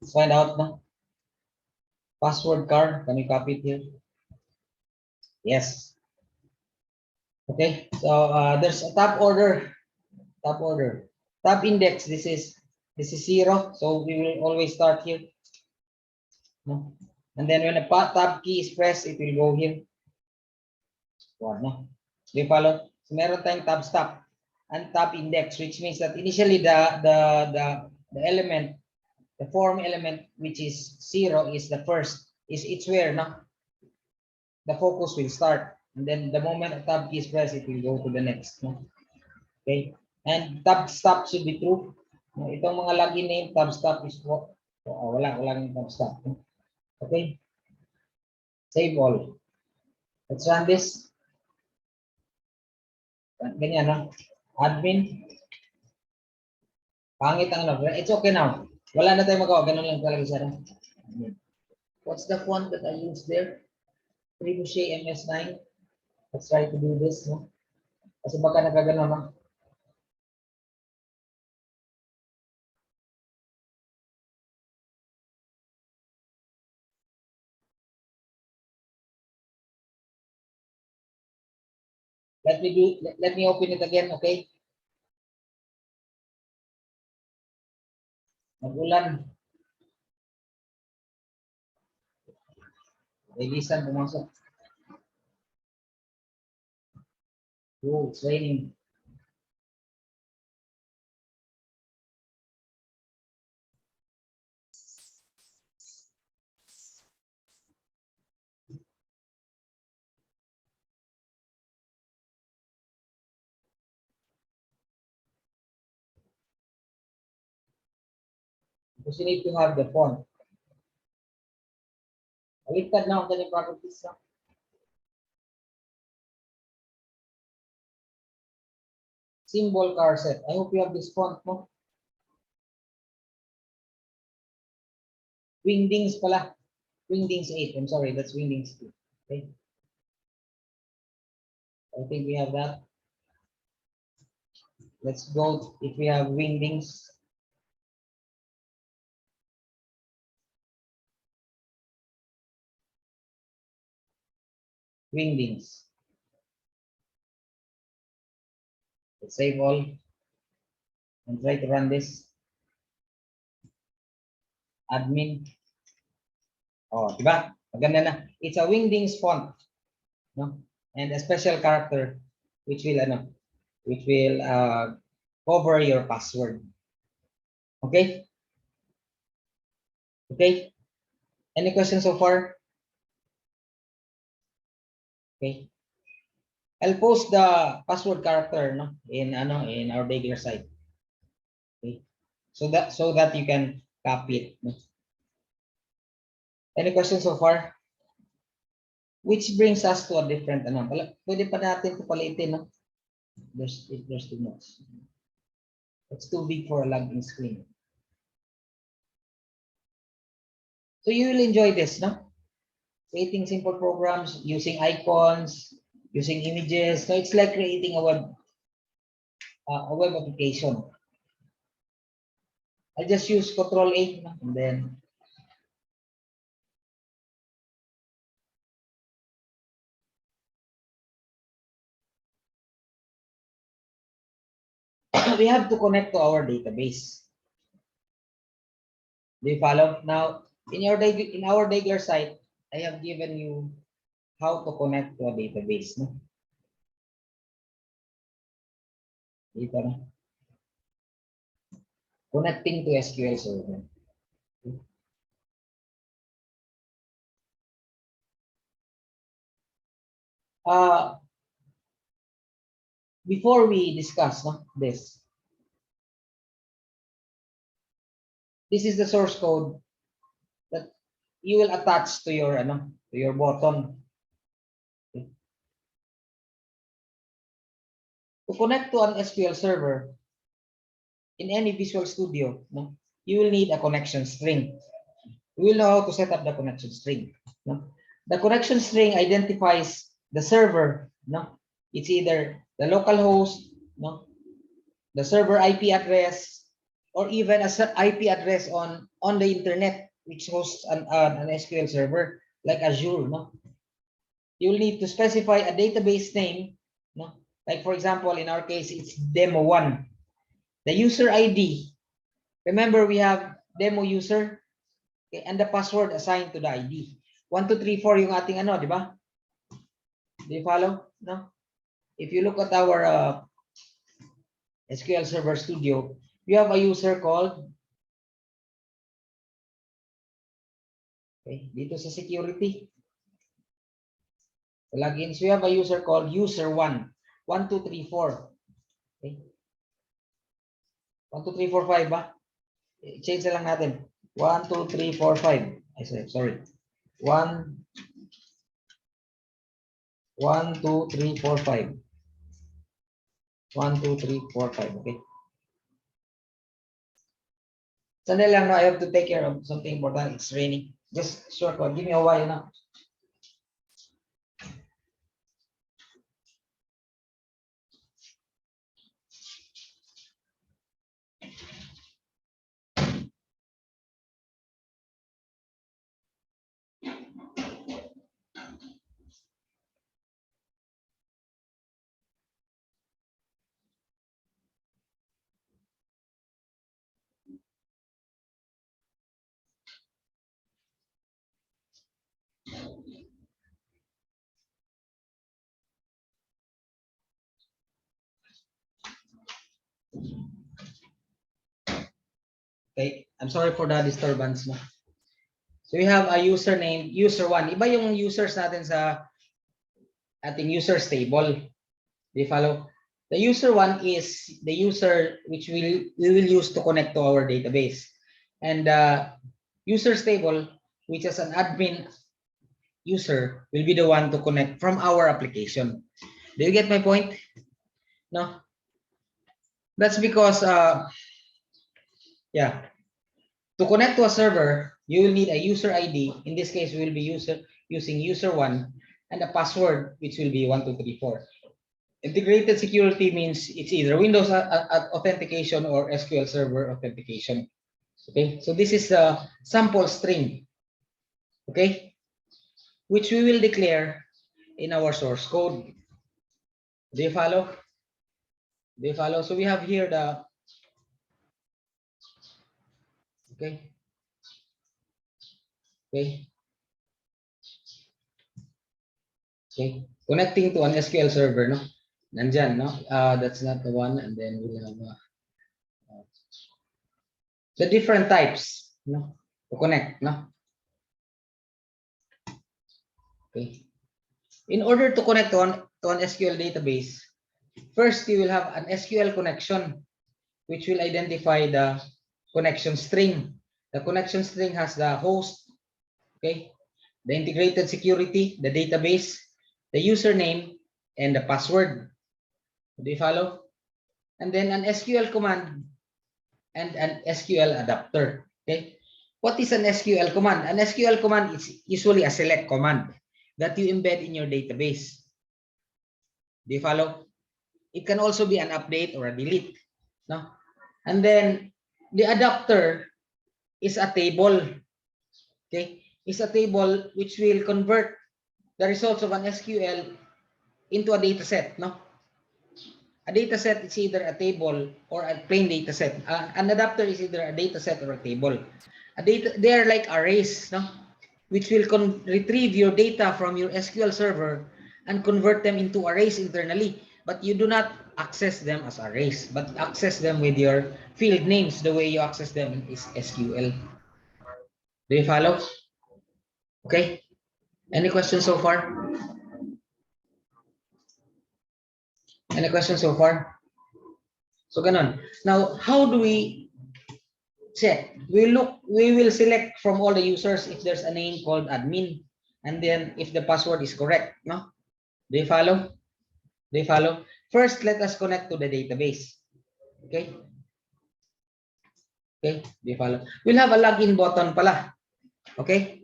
Let's find out, no? Password card. Can you copy it here? Yes. Okay. So there's a top order. Top order. Top index. This is 0. So we will always start here. No? And then when the tab key is pressed, it will go here. Wow, no? Do you follow? So meron tayong tab stop and tab index, which means that initially the element, the form element, which is 0, is the first. It's where, no? The focus will start. And then the moment a tab key is pressed, it will go to the next. No? Okay. And tab stop should be true. No, itong mga login name, tab stop is what? Walang tab stop. No? Okay. Save all. Let's run this. Ganyan, no? Admin. Pangit ang ano. It's okay now. Wala na tayong magawa. Ganun lang talaga siya. No? What's the font that I use there? Trebuchet MS9. Let's try to do this. No? Kasi baka nagagano, no? Let me open it again, okay? Magulan. Bilisan pumasok. Oh, it's raining. Because you need to have the font. Baliktad na ang kanyang properties. No? Symbol car set. I hope you have this font. No? Wingdings pala. Wingdings 8. I'm sorry, that's Wingdings 2. Okay. I think we have that. Let's go if we have Wingdings. Wingdings. Let's save all and try to run this. Admin. Oh, diba? Maganda na. It's a Wingdings font. No? And a special character which will cover your password. Okay? Okay? Any questions so far? Okay. I'll post the password character, no, in our regular site. Okay. So that you can copy it. No? Any questions so far? Which brings us to a different pwede pa natin ito palitin, no? There's too much. It's too big for a login screen. So you will enjoy this, no? Creating simple programs using icons, using images. So it's like creating a web application. I'll just use Control A, no? And then we have to connect to our database. Do you follow? Now, in our regular site, I have given you how to connect to a database. No? Dito na. Connecting to SQL Server. Before we discuss this, This is the source code that you will attach to your button. Okay. To connect to an SQL server in any Visual Studio, no, you will need a connection string. We will know how to set up the connection string. No? The connection string identifies the server. No? It's either the local host, no? The server IP address, or even a IP address on the internet, which hosts an SQL server like Azure. No? You will need to specify a database name. No? Like for example, in our case, it's demo1. The user ID. Remember, we have demo user. Okay, and the password assigned to the ID. 1, 2, 3, 4 yung ating ano, di ba? Do you follow? No? If you look at our SQL Server Studio, we have a user called, okay, dito sa security, the logins, we have a user called user1. 1, 2, 3, 4. Okay. 1, 2, 3, 4, 5 ba? Change na lang natin. 1, 2, 3, 4, 5. I said, sorry. 1, 2, 3, 4, 5. 1, 2, 3, 4, 5. Okay. Sandali lang, no, I have to take care of something important. It's raining. Just short one. Give me a while now. Okay, I'm sorry for the disturbance. No? So we have a username, user1. Iba yung users natin sa ating users table. Do you follow? The user1 is the user which we will use to connect to our database. And users table, which is an admin user, will be the one to connect from our application. Do you get my point? No? That's because, yeah, to connect to a server, you will need a user ID. In this case, we will be using user1 and a password, which will be 1, 2, 3, 4. Integrated security means it's either Windows authentication or SQL Server authentication. Okay, so this is the sample string. Okay, which we will declare in our source code. Do you follow? Do you follow? So we have here the, okay, okay, okay, connecting to an SQL server, no? Nandyan, no? That's not the one, and then we'll have the different types, no? To connect, no? Okay. In order to connect to an SQL database, first you will have an SQL connection, which will identify the connection string. The connection string has the host, okay, the integrated security, the database, the username, and the password. Do you follow? And then an SQL command and an SQL adapter. Okay. What is an SQL command? An SQL command is usually a select command that you embed in your database. Do you follow? It can also be an update or a delete. No? And then the adapter is a table. Okay? Is a table which will convert the results of an SQL into a data set. No? A data set is either a table or a plain data set. An adapter is either a data set or a table. They are like arrays, no? Which will retrieve your data from your SQL server and convert them into arrays internally. But you do not access them as arrays, but access them with your field names. The way you access them is SQL. Do you follow? Okay. Any questions so far? Any questions so far? So ganon. Now, how do we set. We will select from all the users if there's a name called admin, and then if the password is correct, no? Do you follow? Do you follow? First, let us connect to the database. Okay? Okay, do you follow? We'll have a login button pala. Okay?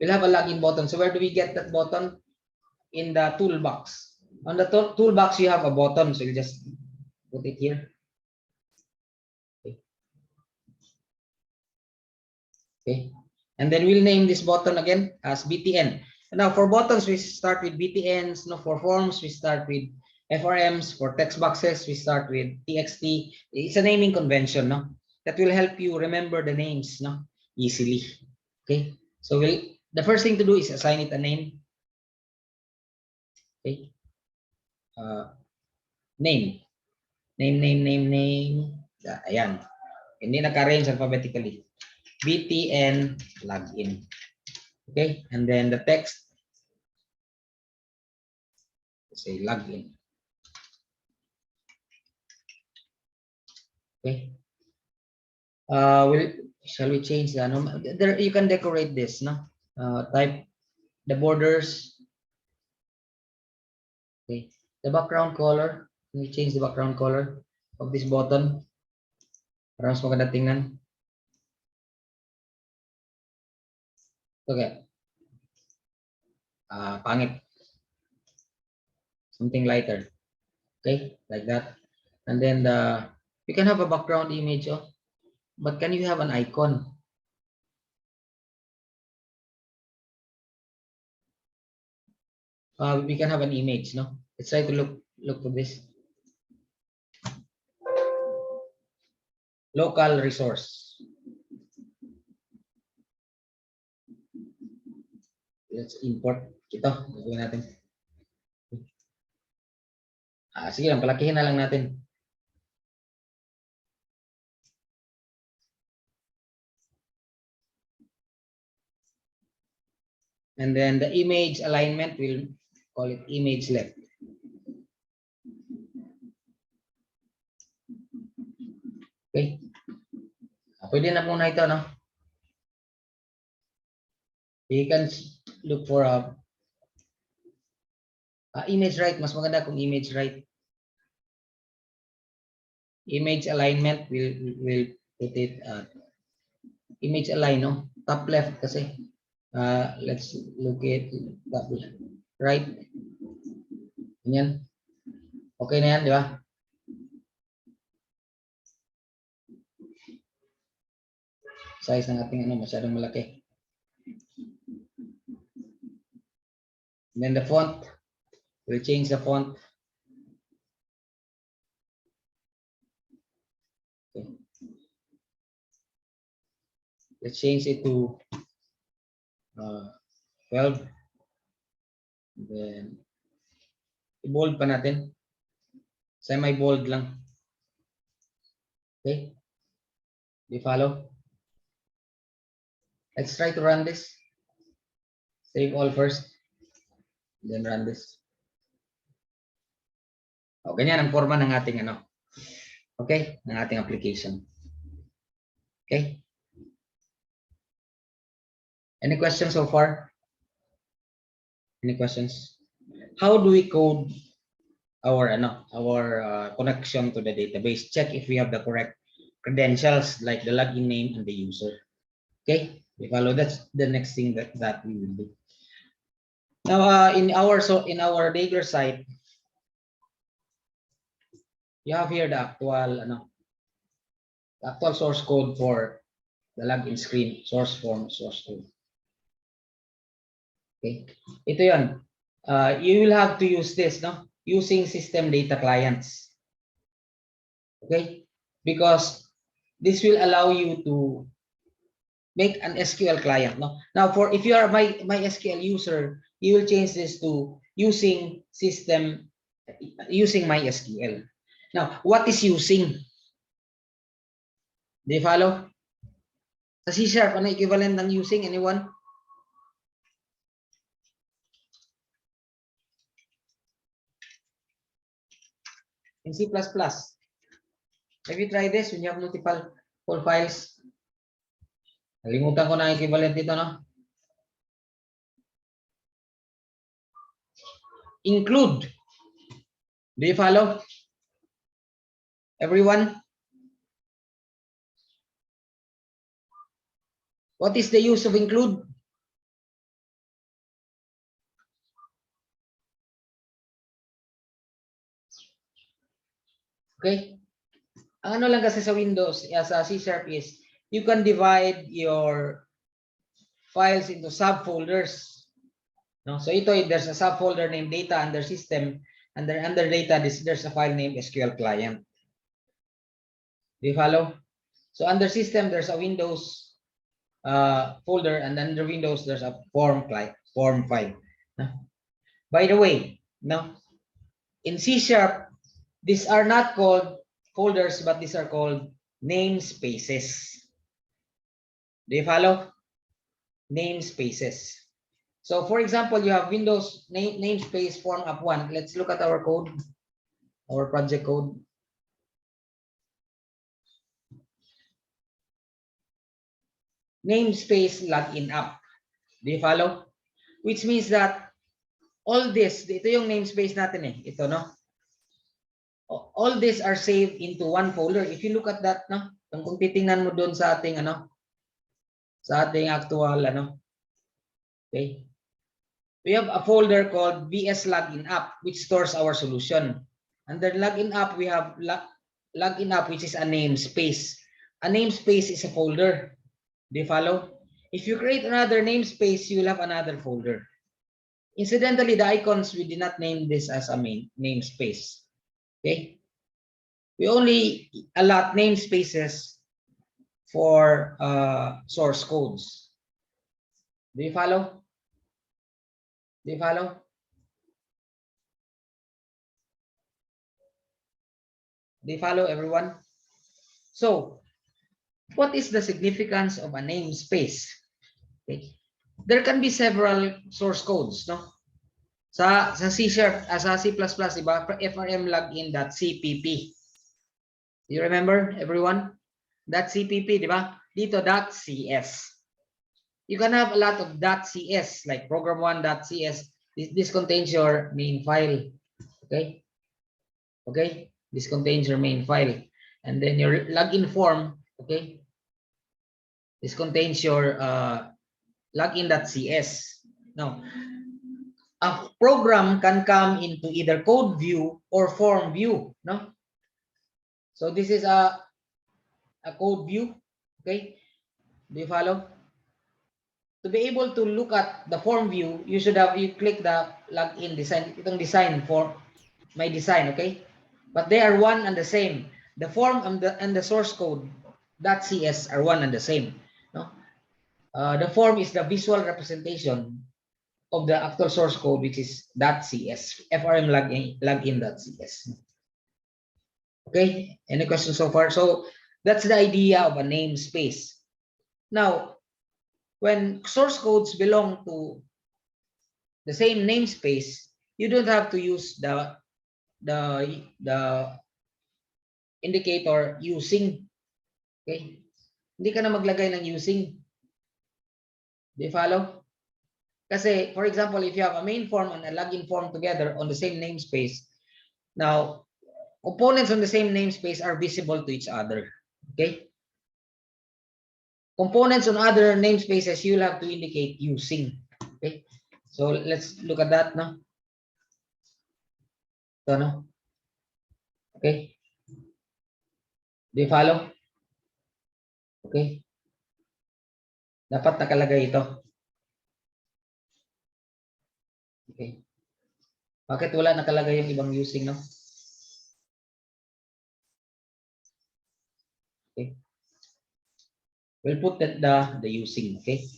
We'll have a login button. So where do we get that button? In the toolbox. On the toolbox, you have a button. So you just put it here. Okay. Okay. And then we'll name this button again as BTN. Now for buttons, we start with BTNs. No, for forms, we start with FRMs. For text boxes, we start with TXT. It's a naming convention, no? That will help you remember the names, no? Easily. Okay. So the first thing to do is assign it a name. Okay. Name. Name. Ayan. Hindi naka-arrange alphabetically. BTN login. Okay, and then the text, say login. Okay. Shall we change the there? You can decorate this, no? Type the borders. Okay, the background color. Can we change the background color of this button? Para mas maganda tingnan. Okay. Pangit. Something lighter. Okay, like that. And then you can have a background image, oh, but can you have an icon? We can have an image, no? Let's try to look for this. Local resource. Let's import ito. Gawin natin. Sige lang, palakihin na lang natin. And then the image alignment, we'll call it image left. Okay. Pwede na muna ito, no? You can look for a image right. Mas maganda kung image right. Image alignment, we'll put it image align, no? Top left kasi. Let's look at top left. Right. Ganyan. Okay na yan, di ba? Size ng ating masyadong malaki. And then the font, we'll change the font. Okay. Let's change it to 12. And then i-bold pa natin. Semi-bold lang. Okay. Do you follow? Let's try to run this. Save all first. Then run this. O, ganyan ang forma ng ating okay, ng ating application. Okay? Any questions so far? Any questions? How do we code our connection to the database? Check if we have the correct credentials like the login name and the user. Okay? We follow. That's the next thing that we will do. Now, in our Daygr site, you have here the actual source code for the login screen, source form, source code. Okay, ito yun. You will have to use this, no? Using system data clients. Okay, because this will allow you to make an SQL client, no? Now, if you are my SQL user, you will change this to using MySQL. Now, what is using? Do you follow? Sa C#, ano equivalent ng using? Anyone? In C++. Have you tried this when you have multiple files? Nalimutan ko na ang equivalent dito, no? Include. Do you follow? Everyone? What is the use of include? Okay? Ang ano lang kasi sa Windows, sa C# is, you can divide your files into subfolders. No? So ito, there's a subfolder named data under system. Under data, there's a file named SQL client. Do you follow? So under system, there's a Windows folder, and under Windows, there's a form file. No? By the way, no, in C#, these are not called folders, but these are called namespaces. Do you follow? Namespaces. So for example, you have Windows namespace form app1. Let's look at our code, our project code. Namespace login app. Do you follow? Which means that all this, ito yung namespace natin eh. Ito, no? All these are saved into one folder. If you look at that, no? Kung titingnan mo doon sa ating, ano? Sa ating actual, ano? Okay. We have a folder called VS Login App, which stores our solution. Under Login App, we have Login App, which is a namespace. A namespace is a folder. Do you follow? If you create another namespace, you will have another folder. Incidentally, the icons, we did not name this as a main namespace. Okay? We only allot namespaces for source codes. Do you follow? Do you follow? Do you follow, everyone? So, what is the significance of a namespace? Okay. There can be several source codes, no? Sa C#, sa C++, diba? frmlogin.cpp. You remember, everyone? .cpp, diba? Dito, .cs. You can have a lot of .cs, like program1.cs. This contains your main file. Okay? Okay? This contains your main file. And then your login form, okay? This contains your login.cs. Now, a program can come into either code view or form view, no? So this is a code view, okay? Do you follow? To be able to look at the form view, you click the login design, itong design for my design, okay? But they are one and the same. The form and the source code .cs are one and the same, no? The form is the visual representation of the actual source code, which is .cs, frmlogin.cs. Okay, any questions so far? So that's the idea of a namespace. Now, when source codes belong to the same namespace, you don't have to use the indicator using. Okay, hindi ka na maglagay ng using. Do you follow? Kasi, for example, if you have a main form and a login form together on the same namespace, now, components on the same namespace are visible to each other. Okay? Components on other namespaces, you'll have to indicate using. Okay? So, let's look at that, no? So, no? Okay? Do you follow? Okay? Dapat nakalagay ito. Okay. Bakit wala nakalagay yung ibang using, no? Okay. We'll put that the using, okay?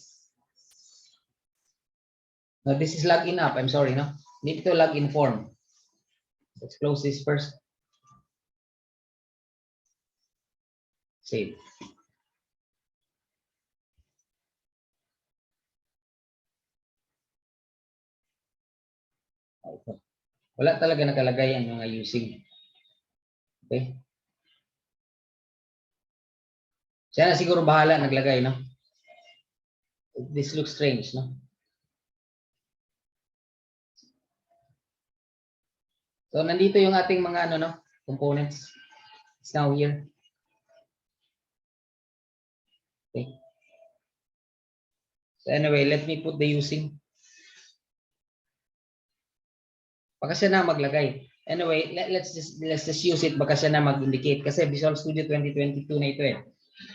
Now this is login app. I'm sorry, no? Need to login form. Let's close this first. Save. Wala talaga nakalagay ang mga using. Okay? Siya na siguro bahala naglagay, no? This looks strange, no? So nandito yung ating mga ano, no, components. It's now here. Okay. So anyway, let me put the using. Baka siya na maglagay. Anyway, let's just use it. Baka siya na mag-indicate kasi Visual Studio 2022 na ito eh.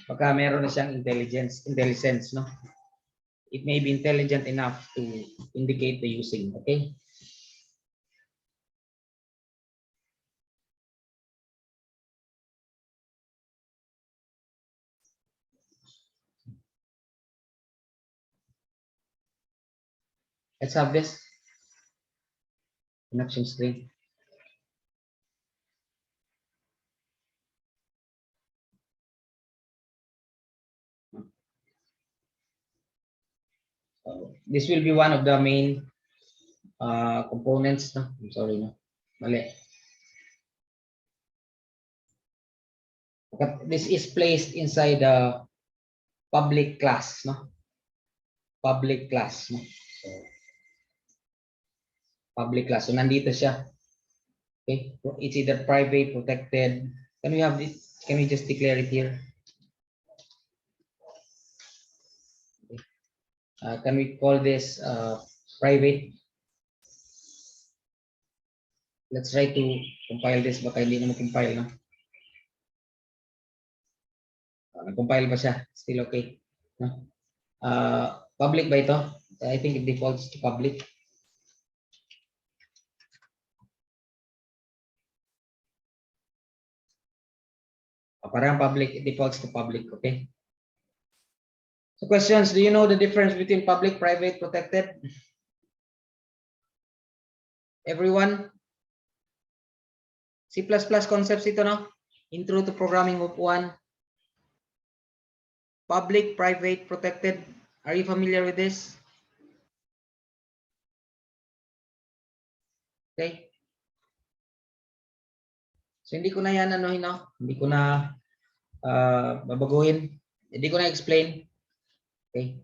Baka meron na siyang intelligence, no? It may be intelligent enough to indicate the using, okay? Let's have this connection string. This will be one of the main components. No? I'm sorry, no. Mali. But this is placed inside the public class, no? Public class, no? So, public class. So nandito siya. Okay, it's either private, protected. Can we have this? Can we just declare it here? Okay. Can we call this private? Let's try to compile this. Baka hindi na compile, no? Nag-compile pa siya. Still okay. No? Public ba ito? I think it defaults to public. Parang public, it defaults to public, okay? So questions, do you know the difference between public, private, protected? Everyone? C++ concepts ito, no? Intro to Programming Group 1. Public, private, protected. Are you familiar with this? Okay. So hindi ko na yan ano, hindi ko na babaguhin. Hindi ko na explain. Okay.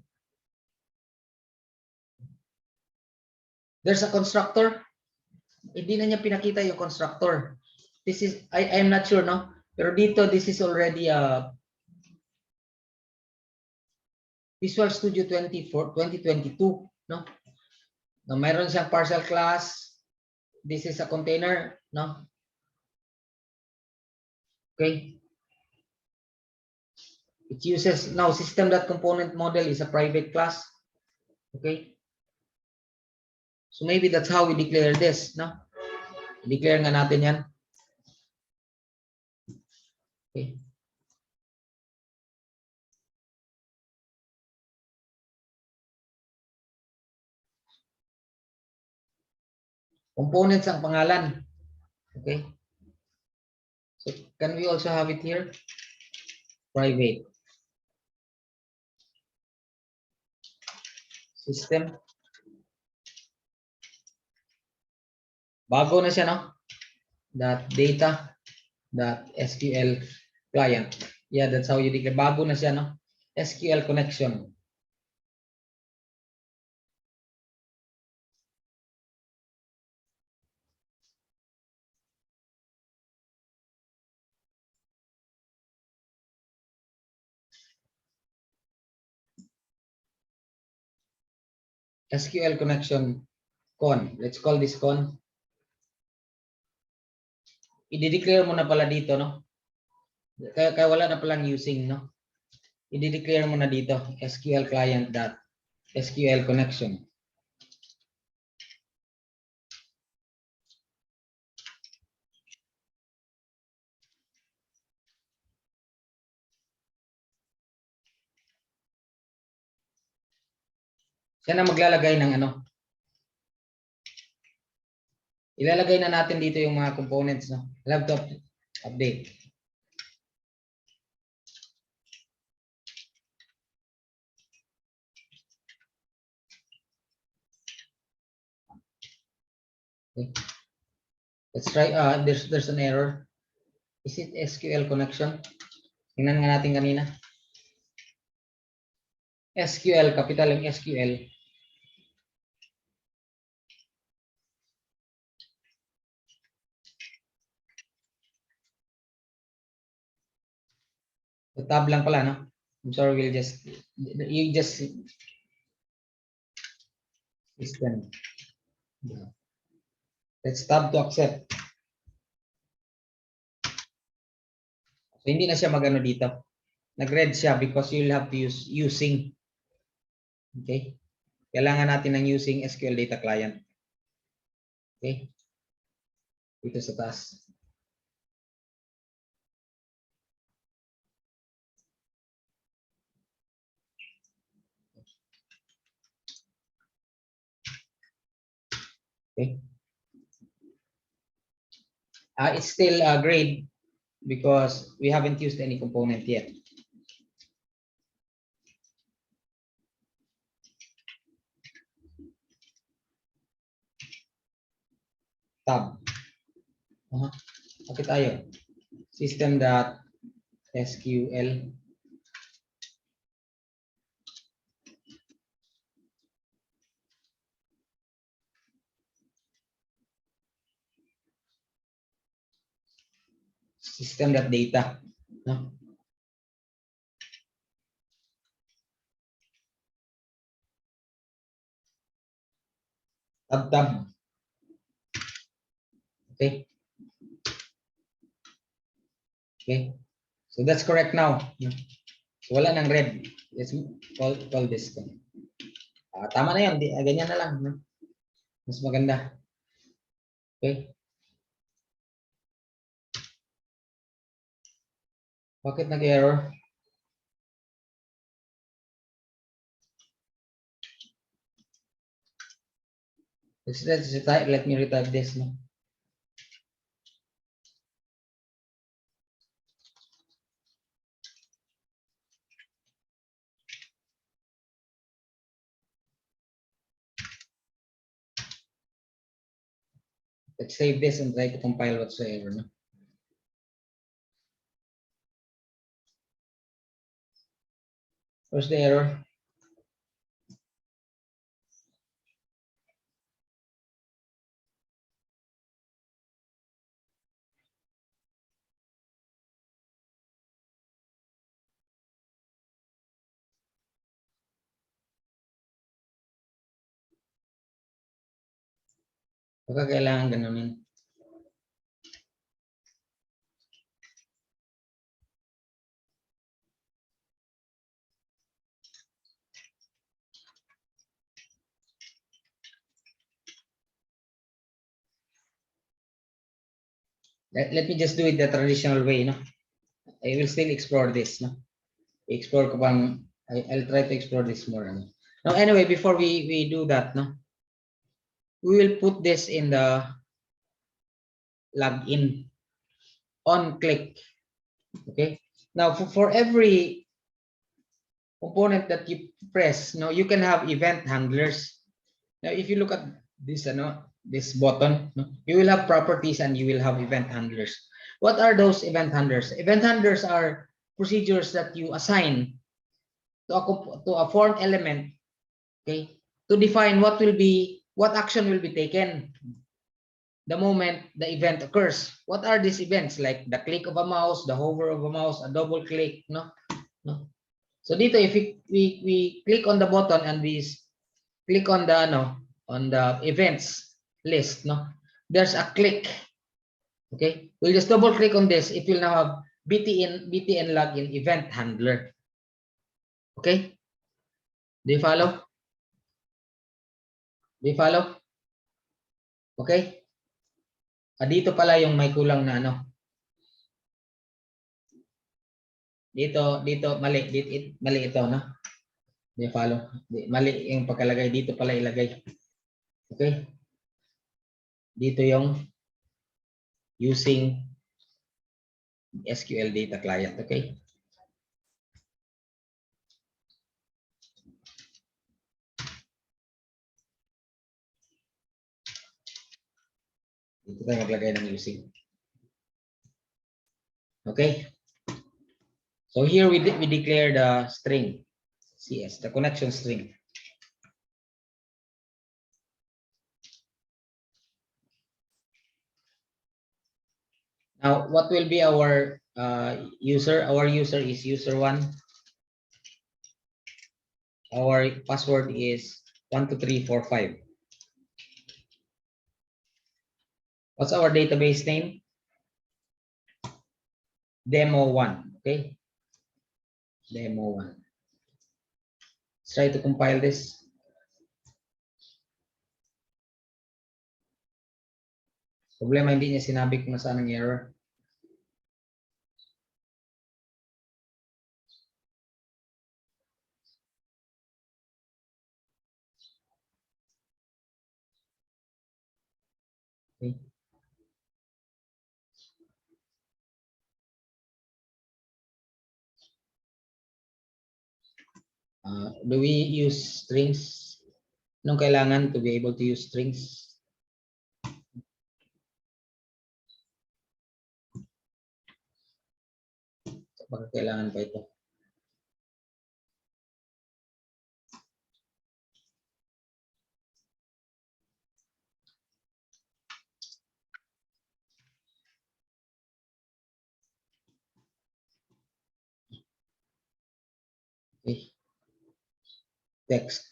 There's a constructor. Hindi na niya pinakita yung constructor. This is, I'm not sure, no? Pero dito, this is already a Visual Studio 2022, no? No, mayroon siyang partial class. This is a container, no? Okay. It uses, now system.component model is a private class. Okay. So maybe that's how we declare this, no? Declare nga natin yan. Okay. Components ang pangalan. Okay. So can we also have it here? Private. System. Bago na siya, no? .data.sql client. Yeah, that's how you declare. Bago na siya, no? SQL connection. SQL connection con. Let's call this con. I-declare mo na pala dito, no? Kaya wala na palang using, no? I-declare mo na dito, SQL client dot SQL connection. Siya na maglalagay ng ano. Ilalagay na natin dito yung mga components, no? Laptop update. Okay. Let's try, there's an error. Is it SQL connection? Tingnan nga natin kanina. SQL, capital M SQL. So tab lang pala, no? I'm sorry, we'll just, you just, system. Let's tab to accept. So hindi na siya magano dito. Nag-red siya because you'll have to use using. Okay? Kailangan natin ng using SQL data client. Okay? Dito sa taas. Okay? It's still grade because we haven't used any component yet. Tab. Okay tayo. System.sql. System.data. No? Tab. Okay. Okay. So that's correct now. So wala nang red. Let's call this. Tama na yun. Ganyan na lang. No? Mas maganda. Okay. Bakit nag-error? Let me retype this. No? Let's save this and try to compile whatsoever. No? Where's the error? Baka kailangan ganunin. Let me just do it the traditional way. No? I will still explore this. No? Explore ko bang, I'll try to explore this more. No? Now, anyway, before we do that, no, we will put this in the login on click. Okay. Now, for every component that you press, no, you can have event handlers. Now, if you look at this, this button, no, you will have properties and you will have event handlers. What are those event handlers? Event handlers are procedures that you assign to a form element, okay, to define what action will be taken the moment the event occurs. What are these events? Like the click of a mouse, the hover of a mouse, a double click, no? So dito, if we click on the button and we click on the events list, no? There's a click. Okay, we'll just double click on this. It will now have btn login event handler. Okay, do you follow? Do you follow? Okay. Dito pala yung may kulang na ano. Dito mali, mali ito, no? Do you follow? Mali yung pagkalagay, dito pala ilagay. Okay? Dito yung using SQL data client, okay? Dito tayo maglagay ng using. Okay? So here we declare the string. CS, the connection string. Now, what will be our user? Our user is user1. Our password is 12345. What's our database name? Demo1. Okay. Demo1. Let's try to compile this. Problema, hindi niya sinabi kung nasaan ang error. Okay. Do we use strings? Anong kailangan to be able to use strings? Baka kailangan pa ito. Okay. Text.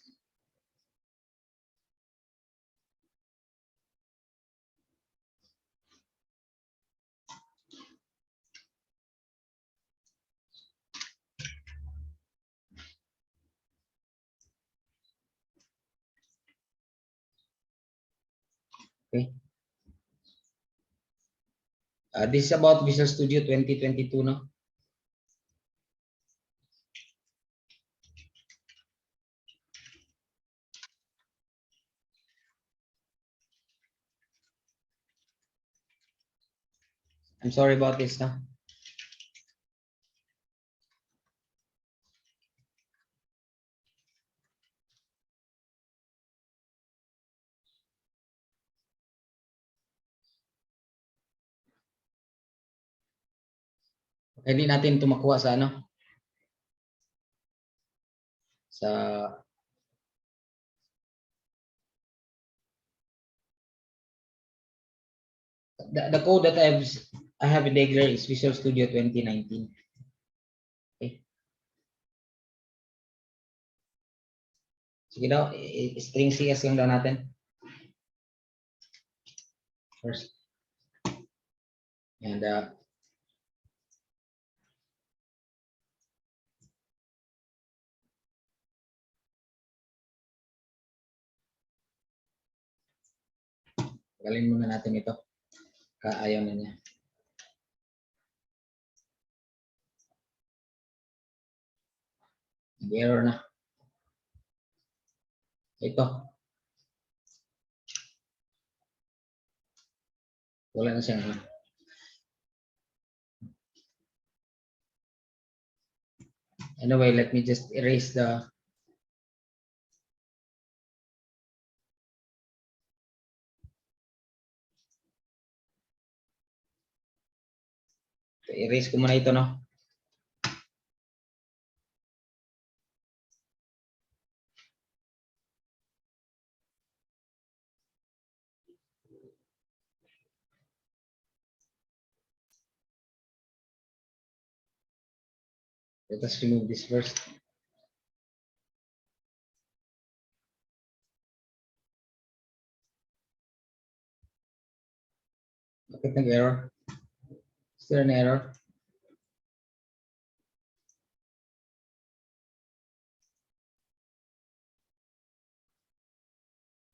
Okay. This is about Visual Studio 2022, no? I'm sorry about this, no? Hindi natin ito makuha sa ano? Sa the code that I have in there is Visual Studio 2019. Okay. Sige daw, string CS lang daw natin. First. And galing muna natin ito. Kaayaw na niya. Error na. Ito. Wala na siyang ano. Anyway, let me just erase the erase ko muna ito, no? Let us remove this first. Bakit nag-error? Is there an error?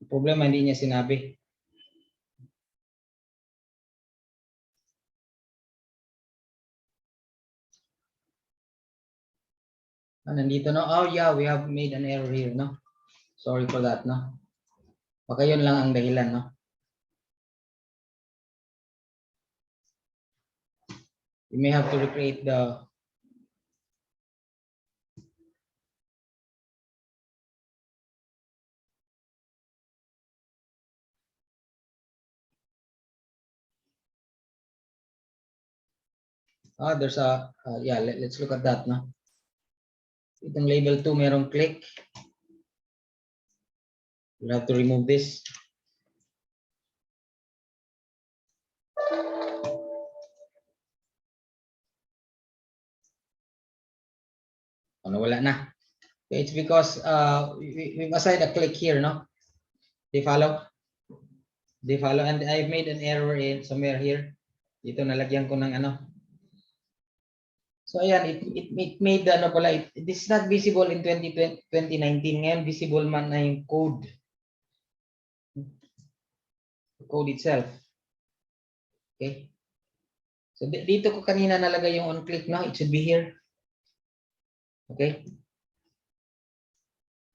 Problema, hindi niya sinabi. Nandito, no? Oh, yeah, we have made an error here, no? Sorry for that, no? Baka yun lang ang dahilan, no? You may have to recreate the there's a yeah, let's look at that, no? Itong label 2 merong click. We'll have to remove this. Ano, wala na. Okay, it's because we've assigned a click here, no? They follow? They follow, and I've made an error in somewhere here. Dito nalagyan ko ng ano. So ayan, it made ano pala, this is not visible in 2019. Ngayon visible man na yung code. The code itself. Okay. So dito ko kanina nalagay yung on click, no? It should be here. Okay.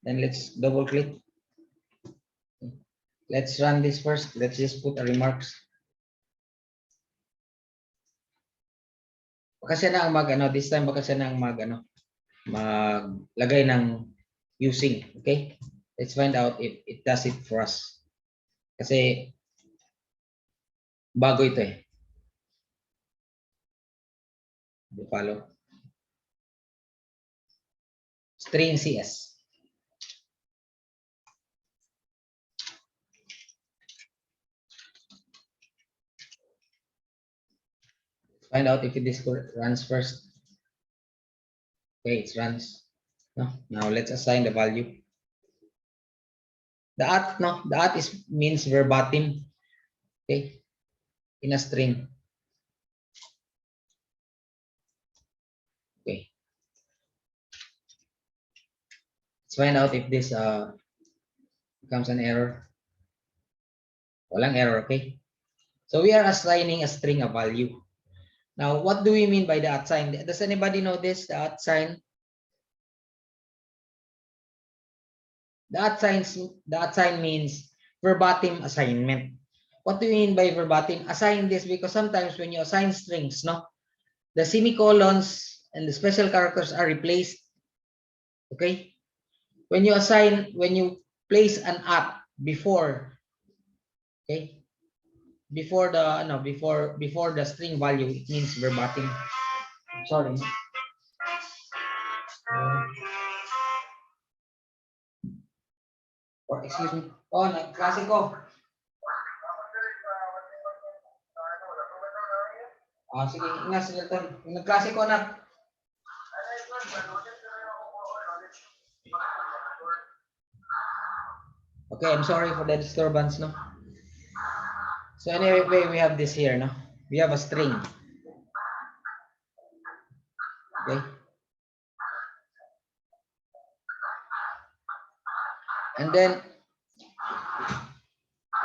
Then let's double click. Let's run this first. Let's just put a remarks. Baka siya na ang this time baka siya na ang maglagay ng using. Okay. Let's find out if it does it for us. Kasi bago ito eh. You follow? String CS. Find out if this runs first. Okay, it runs. No, now let's assign the value. The at means verbatim. Okay, in a string. Okay. Let's find out if this becomes an error. Walang error, okay? So we are assigning a string a value. Now, what do we mean by the at sign? Does anybody know this? The at sign? The at sign means verbatim assignment. What do you mean by verbatim? Assign this because sometimes when you assign strings, no, the semicolons and the special characters are replaced. Okay? When you place an at before, okay, before the string value, it means verbatim. Sorry. Or excuse me. Oh, nagklase ko. Sige, ingat sila to. Nagklase ko na. Okay, I'm sorry for the disturbance, no? So anyway, we have this here, no? We have a string. Okay. And then,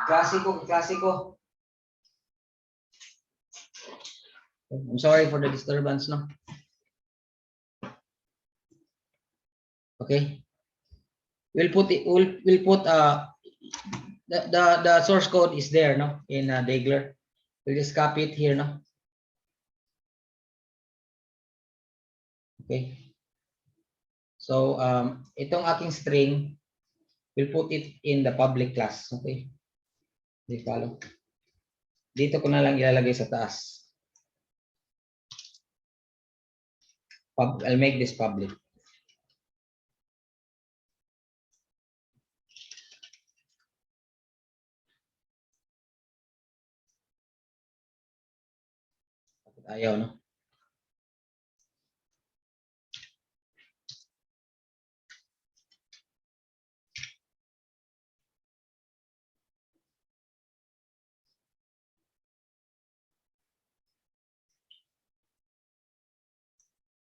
classico. I'm sorry for the disturbance, no? Okay. We'll put the source code is there, no? In Dagler. We'll just copy it here, no? Okay. So, itong aking string, we'll put it in the public class. Okay. Di follow. Dito ko na lang ilalagay sa taas. I'll make this public. Ayaw, no?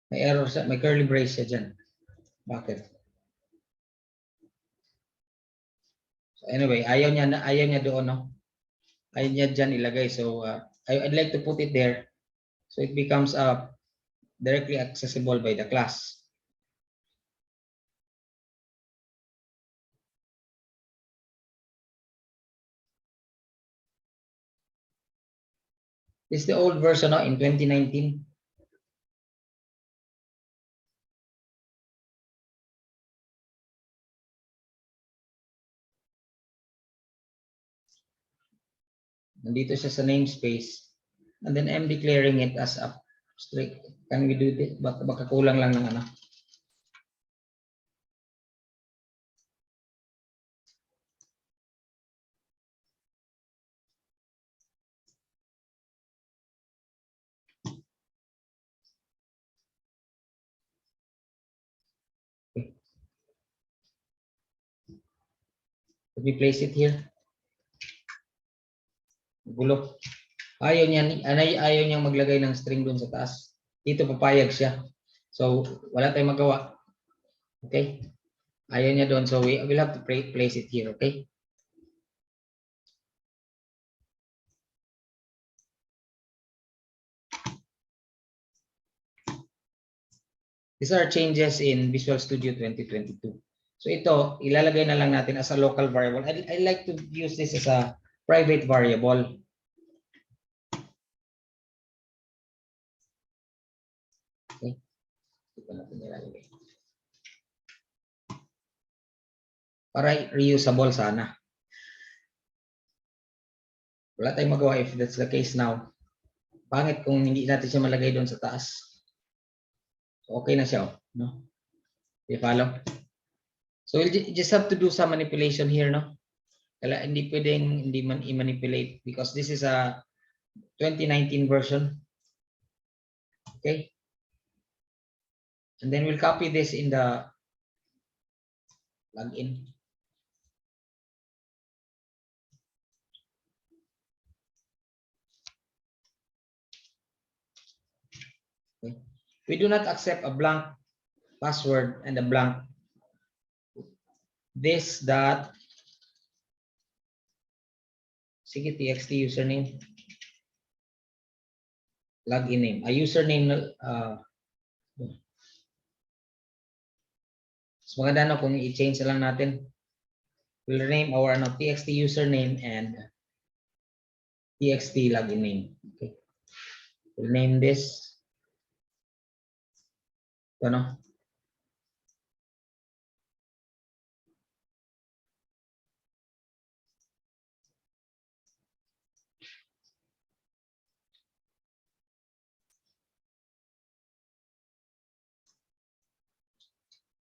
May error sa, may curly brace siya dyan. Bakit? So anyway, ayaw niya doon, no? Ayaw niya dyan ilagay. So I'd like to put it there so it becomes directly accessible by the class. This is the old version, no, in 2019. Nandito siya sa namespace. And then I'm declaring it as a string. Can we do this? Baka kulang lang ng ano. Let me place it here. Gulo. Ayaw niyang maglagay ng string doon sa taas. Dito papayag siya. So, wala tayong magawa. Okay? Ayaw niya doon. So, we will have to place it here. Okay? These are changes in Visual Studio 2022. So ito, ilalagay na lang natin as a local variable. I like to use this as a private variable. Okay. Ito natin ilalagay. Para reusable sana. Wala tayong magawa if that's the case now. Pangit kung hindi natin siya malagay doon sa taas. Okay na siya, no? You follow? So we'll just have to do some manipulation here, no? Kaya hindi pwedeng hindi man i-manipulate because this is a 2019 version. Okay? And then we'll copy this in the login. Okay. We do not accept a blank password and a blank this dot sige txt username login name a username so maganda no kung i-change lang natin. We'll rename our txt username and txt login name. Okay, we'll name this ano.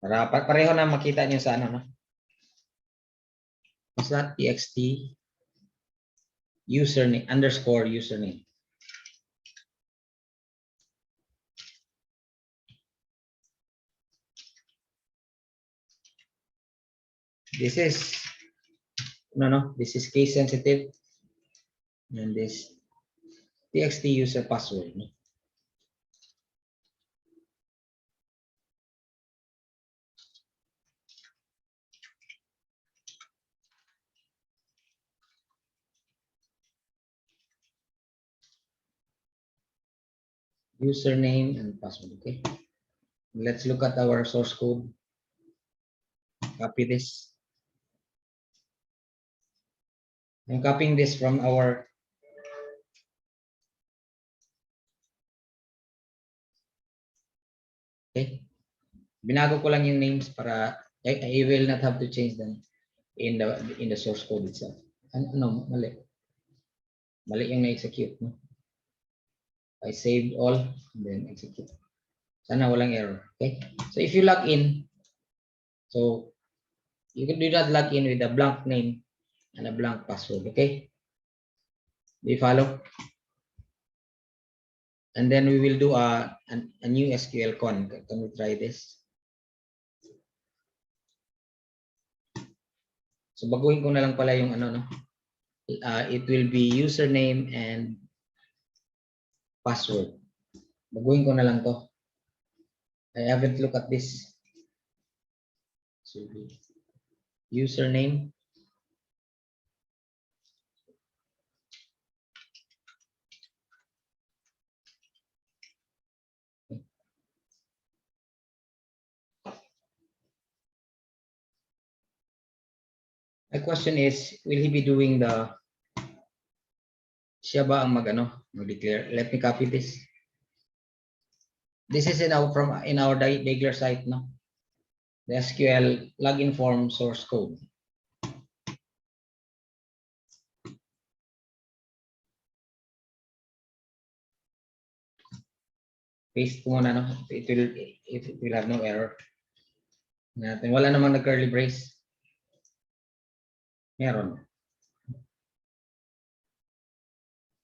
Para pareho na makita niyo sa ano, no? What's that? txt username underscore username. This is this is case sensitive and this txt user password. No? Username and password. Okay, let's look at our source code. Copy this. I'm copying this from our okay. Binago ko lang yung names para I will not have to change them in the source code itself. Ano, mali. Mali yung na-execute, no? I saved all and then execute. Sana walang error. Okay? So if you log in, so you can do that log in with a blank name and a blank password. Okay? Do you follow? And then we will do a new SQL con. Can we try this? So baguhin ko na lang pala yung ano, no? It will be username and password. Baguhin ko na lang to. I haven't looked at this. So username. My question is, will he be doing the siya ba ang mag-declare? Let me copy this. This is in our Dagler site, no? The SQL login form source code. Paste ko muna, no? It will have no error. Natin. Wala namang nag-curly brace. Meron.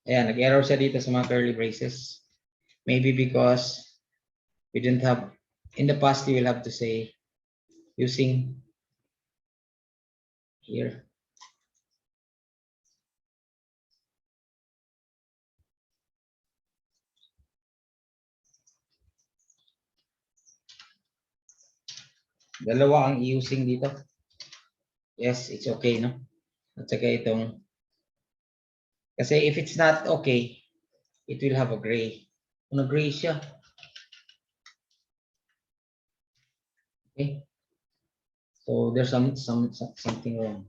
Ayan, nag-error siya dito sa mga curly braces. Maybe because we didn't have, in the past you will have to say using here. Dalawa ang using dito. Yes, it's okay, no? At saka itong, kasi if it's not okay, it will have a gray. Ano gray siya? Okay. So there's something wrong.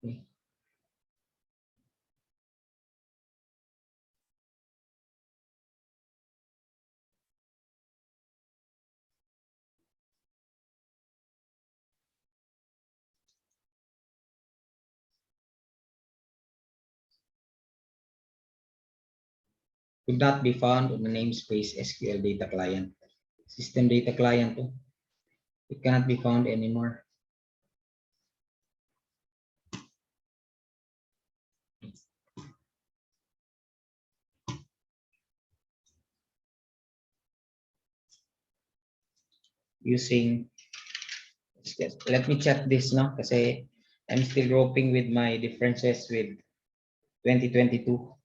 Okay. Could not be found on the namespace SQL data client. System data client, oh. It cannot be found anymore. Using, let me check this now kasi I'm still groping with my differences with 2022.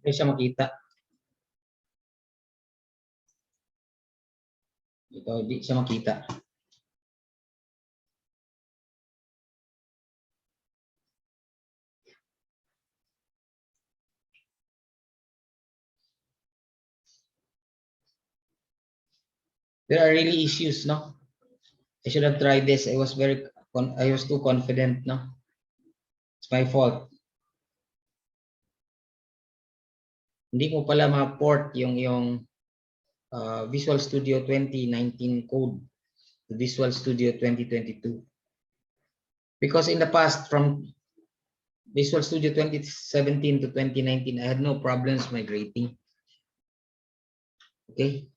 Hindi siya makita. Ito, hindi siya makita. There are really issues, no? I should have tried this. I was too confident, no? It's my fault. Hindi mo pala ma-port yung Visual Studio 2019 code to Visual Studio 2022. Because in the past, from Visual Studio 2017 to 2019, I had no problems migrating. Okay.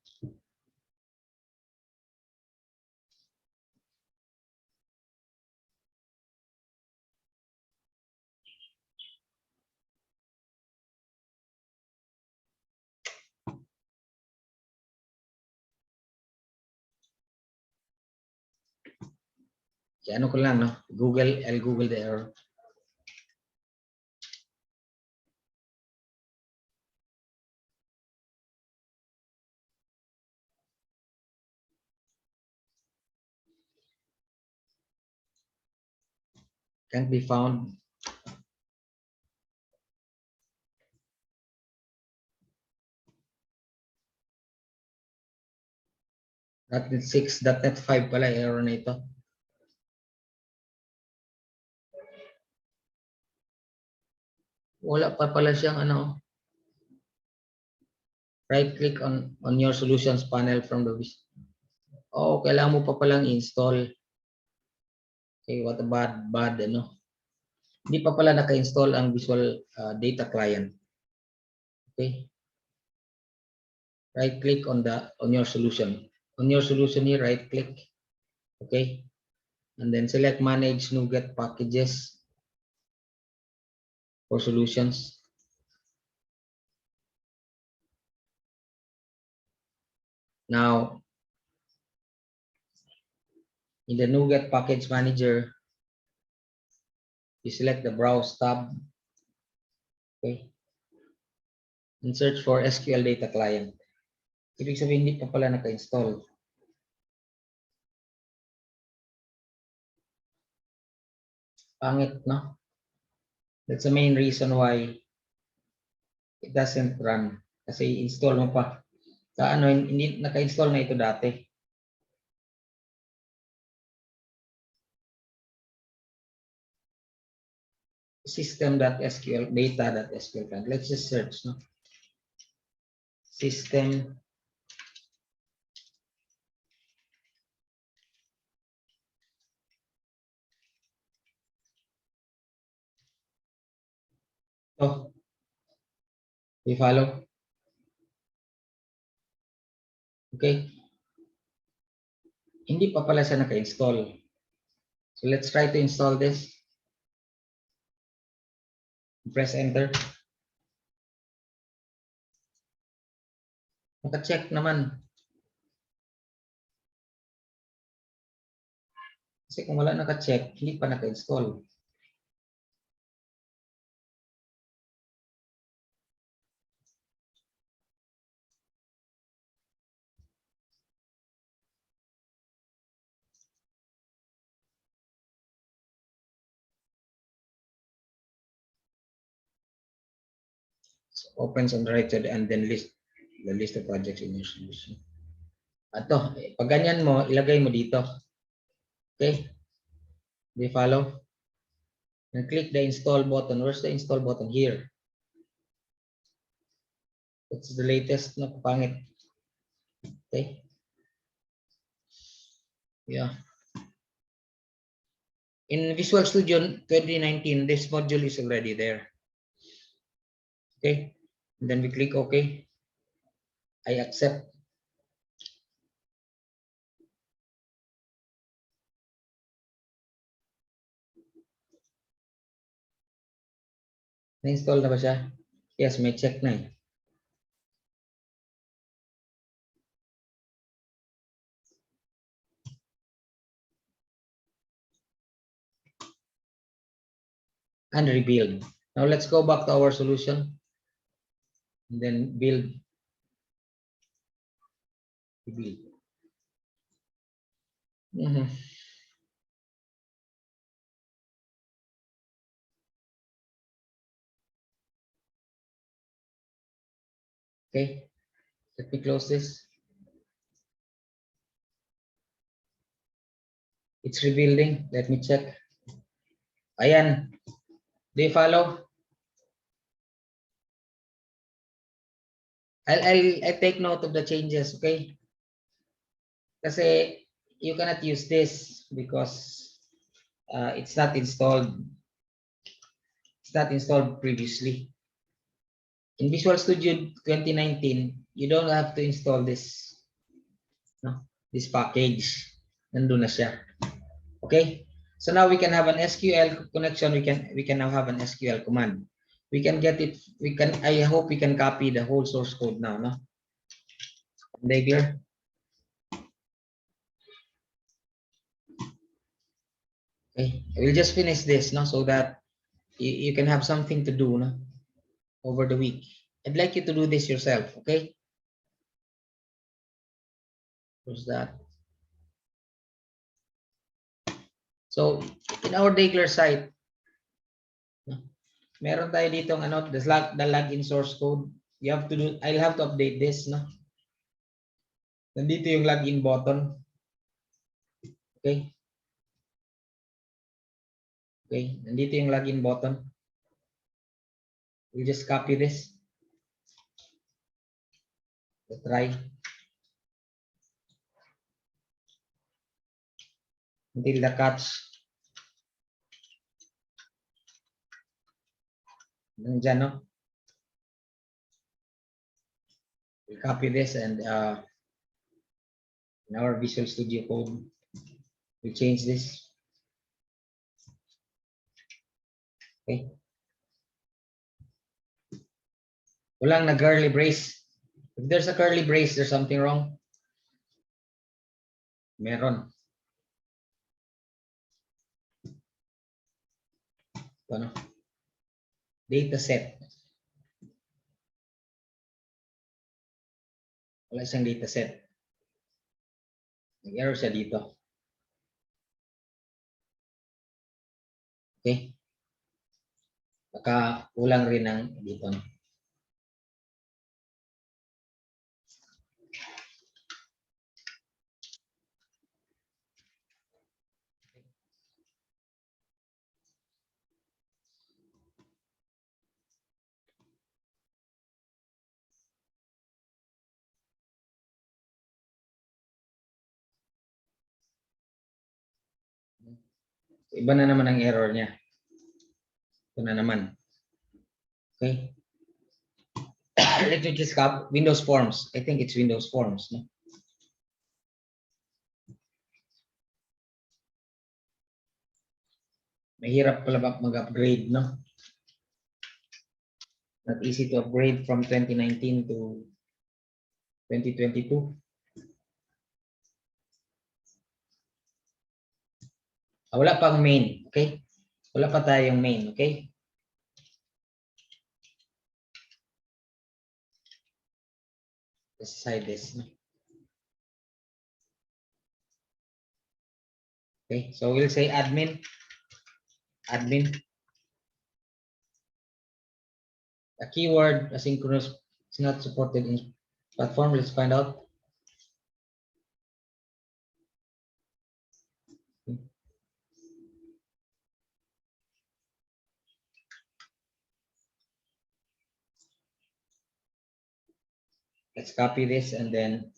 Kaya ano ko lang, no? I'll Google the error. Can't be found. .NET 6, .NET 5 pala error na ito. Wala pa pala siyang ano. Right click on your solutions panel from the oh, kailangan mo pa palang install. Okay, what a bad ano. Hindi pa pala naka-install ang Visual Data Client. Okay. Right click on your solution. On your solution here, right click. Okay. And then select manage NuGet packages for solutions. Now, in the NuGet package manager, you select the browse tab. Okay. And search for SQL Data Client. Ibig sabihin, hindi pa pala naka-install. Pangit, no? That's the main reason why it doesn't run. Kasi install mo pa. Ano, hindi naka-install na ito dati. System.sql, data.sql. Let's just search, no? System. Oh, you follow? Okay. Hindi pa pala siya naka-install. So let's try to install this. Press enter. Naka-check naman. Kasi kung wala naka-check, hindi pa naka-install. So, opens on the right side and then list the list of projects in your solution. Ato, pag ganyan mo, ilagay mo dito. Okay? Do you follow? And click the install button. Where's the install button? Here. It's the latest na pangit. Okay? Yeah. In Visual Studio 2019, this module is already there. Okay? And then we click OK. I accept. Na-install na ba siya? Yes, may check na eh. And rebuild. Now let's go back to our solution. And then build. Rebuild. Okay. Let me close this. It's rebuilding. Let me check. Ayan. Do you follow? I'll take note of the changes, okay? Kasi you cannot use this because it's not installed. It's not installed previously. In Visual Studio 2019, you don't have to install this, no? This package. Nandun na siya. Okay? So now we can have an SQL connection. We can now have an SQL command. We can get it. I hope we can copy the whole source code now, no? Clear? Okay, we'll just finish this, no, so that you can have something to do, no, over the week. I'd like you to do this yourself, okay? What's that? So in our Dagler site, no, meron tayo ditong ano, the login source code. You have to do. I'll have to update this, no. Nandito yung login button. Okay. Okay, nandito yung login button. We'll just copy this. Let's try. Until the catch. Nandyan, no? We'll copy this and in our Visual Studio Code, we change this. Okay. Walang na curly brace. If there's a curly brace, there's something wrong. Meron. Ano? Data set. Wala siyang data set. Nag-error siya dito. Okay? Baka kulang rin ng dito. Iba na naman ang error niya. Ito na naman. Okay? Let me just copy Windows Forms. I think it's Windows Forms. No? Mahirap pala mag-upgrade, no? Not easy to upgrade from 2019 to 2022. Wala pang main, okay? Wala pa tayong main, okay? Let's decide this. Okay, so we'll say admin. A keyword asynchronous is not supported in platform. Let's find out. Let's copy this and then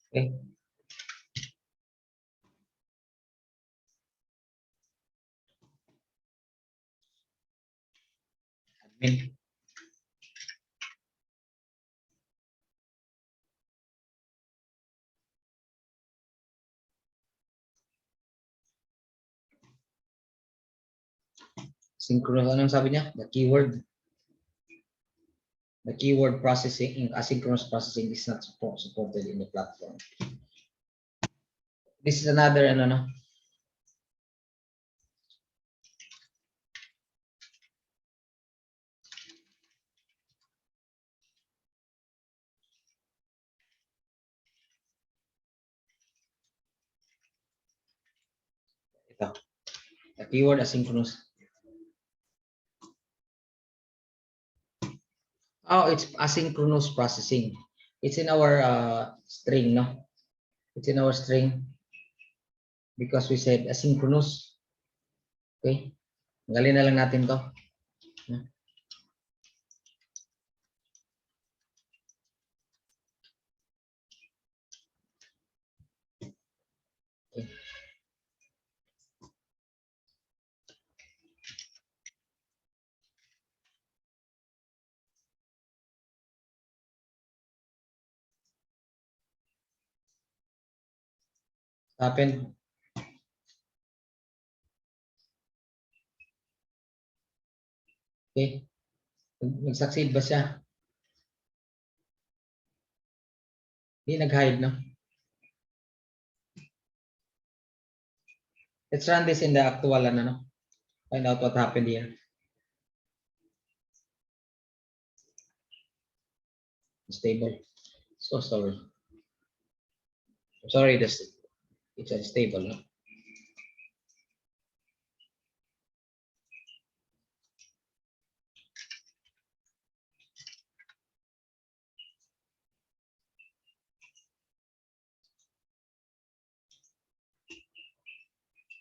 okay. Admin. Synchronous, anong sabi niya? The keyword processing, asynchronous processing is not supported in the platform. This is another, ano, no? Ito. The keyword asynchronous. Oh, it's asynchronous processing. It's in our string, no? It's in our string because we said asynchronous. Okay? Galin na lang natin to. Okay. Happened. Okay. Nag-succeed ba siya? Hindi nag-hide, no? Let's run this in the actual, ano, no? Find out what happened here. Stable. So sorry. I'm sorry, it's unstable, no?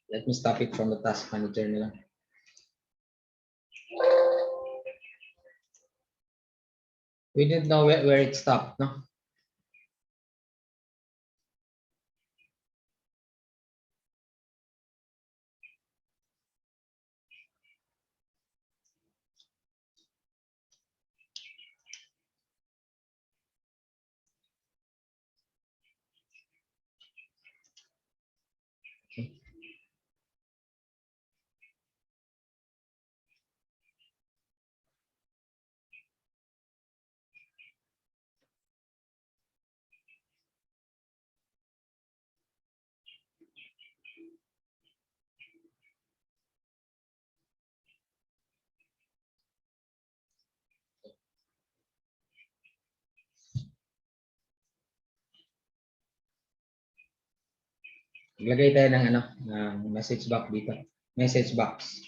Let me stop it from the task manager nila. We didn't know where it stopped, no? Okay. Maglagay tayo ng ano, ng message box dito. Message box.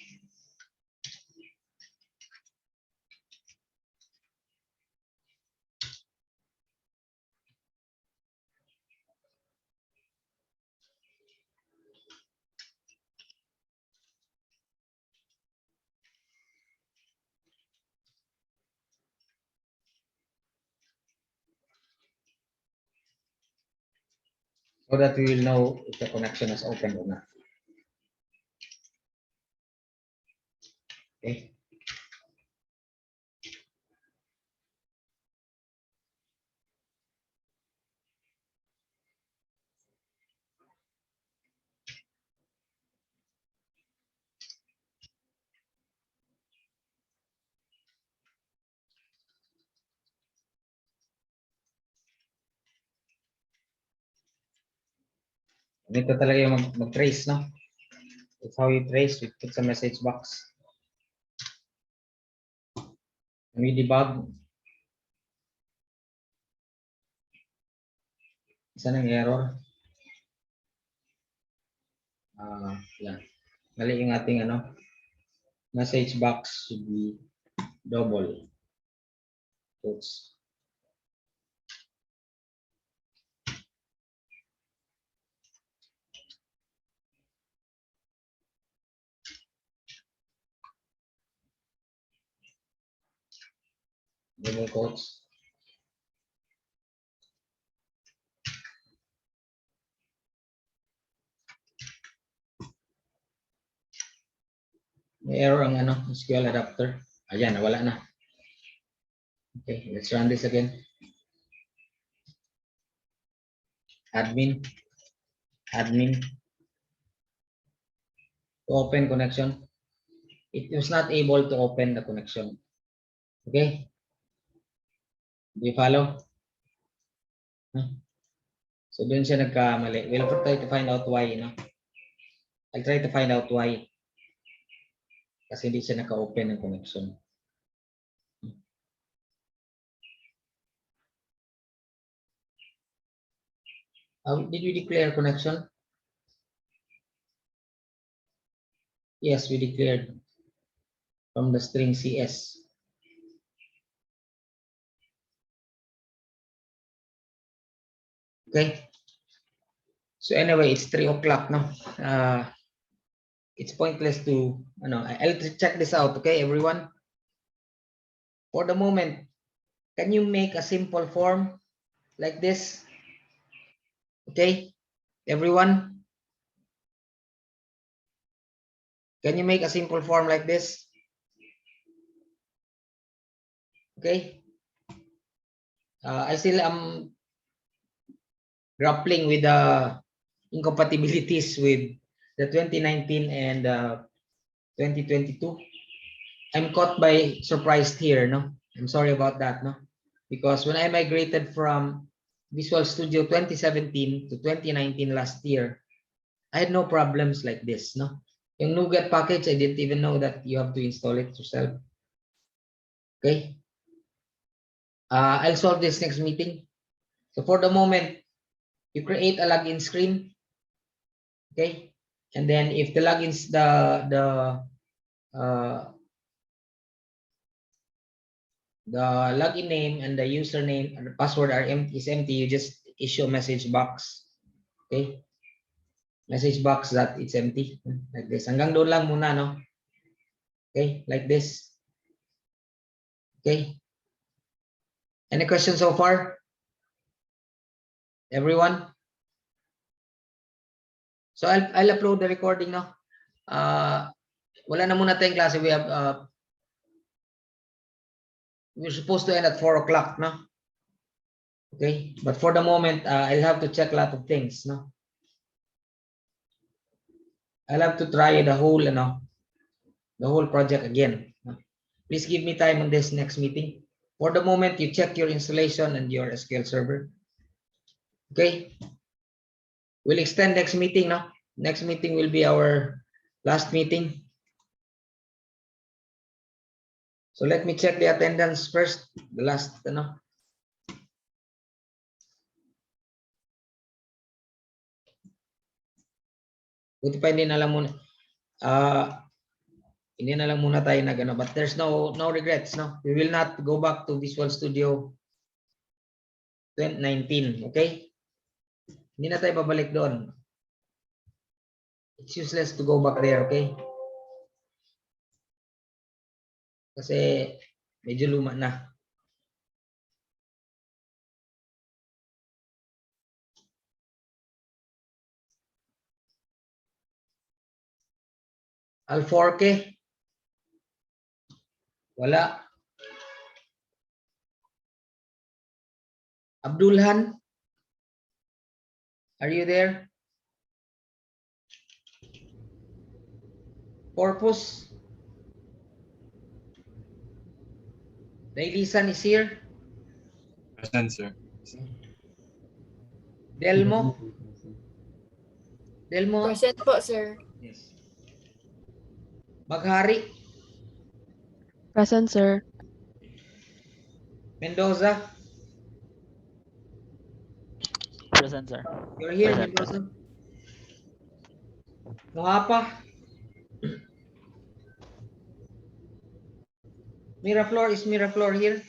So that we will know if the connection is open or not. Okay. Ito talaga yung mag-trace, no? It's how you trace. We put sa message box. And we debug. Isa ng error. Yan. Mali yung ating ano. Message box should be double. Oops. Double quotes. May error ang ano, SQL adapter. Ayan, nawala na. Okay, let's run this again. Admin. To open connection. It was not able to open the connection. Okay? Do you follow? So dun siya nagkamali. We'll try to find out why, no? I'll try to find out why. Kasi hindi siya naka-open ng connection. Did we declare connection? Yes, we declared from the string CS. Okay. So anyway, it's 3 o'clock now. It's pointless to, I'll check this out, okay, everyone? For the moment, can you make a simple form like this? Okay, everyone? Can you make a simple form like this? Okay. I still am grappling with the incompatibilities with the 2019 and 2022. I'm caught by surprise here, no? I'm sorry about that, no? Because when I migrated from Visual Studio 2017 to 2019 last year, I had no problems like this, no? Yung NuGet package, I didn't even know that you have to install it yourself. Okay? I'll solve this next meeting. So for the moment, you create a login screen. Okay? And then if the logins, the login name and the username and the password are empty, you just issue a message box. Okay? Message box that it's empty. Like this. Hanggang doon lang muna, no? Okay? Like this. Okay? Any questions so far? Everyone? So I'll upload the recording now. Wala na muna tayong klase. We're supposed to end at 4 o'clock, no? Okay, but for the moment, I'll have to check a lot of things, no? I'll have to try the whole, the whole project again. No? Please give me time on this next meeting. For the moment, you check your installation and your SQL Server. Okay, we'll extend next meeting, no? Next meeting will be our last meeting. So let me check the attendance first. The last, Buti pa hindi na lang muna. Hindi na lang muna tayo but there's no regrets, no? We will not go back to Visual Studio 2019, okay? Hindi na tayo babalik doon. It's useless to go back there, okay? Kasi medyo luma na. Alforque. Wala. Abdulhan. Are you there? Corpus. Daylisan is here. Present, sir. Delmo. Delmo. Present po, sir. Yes. Maghari. Present, sir. Mendoza. Present, sir. You're here, Present, Mendoza. Mohapa. Miraflor, is Miraflor here?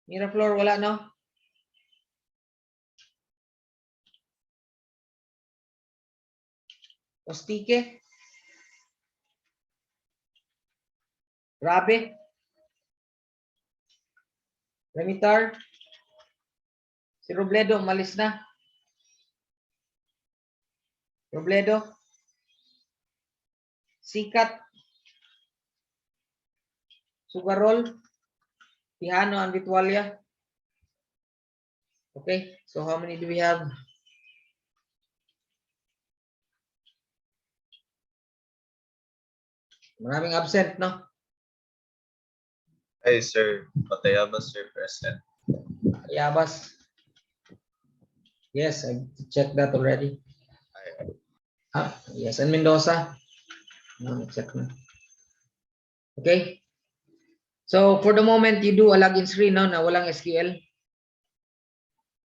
Miraflor, wala, no? Ostique. Rabe. Remitar. Si Robledo, umalis na. Robledo. Sikat. Sugarol. Tihano and Vitwalia. Okay, so how many do we have? Maraming absent, no? Hi, sir. Patayabas, sir, present. Yabas. Yes, I checked that already. Yes, and Mendoza. No, check na. Okay. So for the moment, you do a login screen now na walang SQL.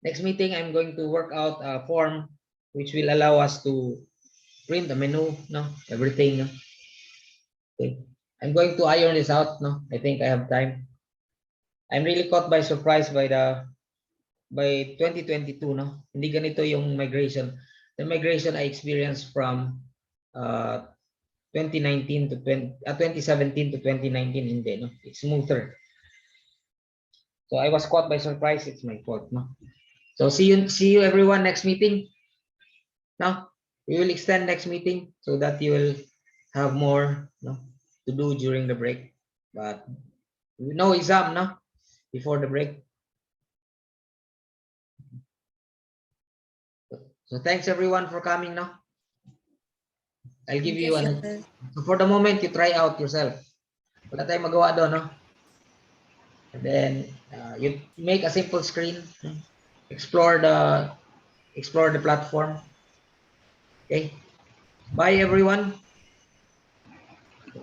Next meeting, I'm going to work out a form which will allow us to print the menu, no, everything. No? Okay. I'm going to iron this out. No, I think I have time. I'm really caught by surprise by 2022. No, hindi ganito yung migration. The migration I experienced from 2019 to 2017 to 2019 hindi, no? It's smoother. So I was caught by surprise. It's my fault, no? So see you everyone next meeting. Now we will extend next meeting so that you will have more, no, to do during the break. But no exam, no, before the break. So thanks everyone for coming now. I'll give you an. So for the moment, you try out yourself. Wala tayong magawa doon, no? And then you make a simple screen. Explore the platform. Okay. Bye everyone.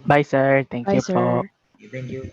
Bye, sir. Thank Bye, you po. sir. Thank you.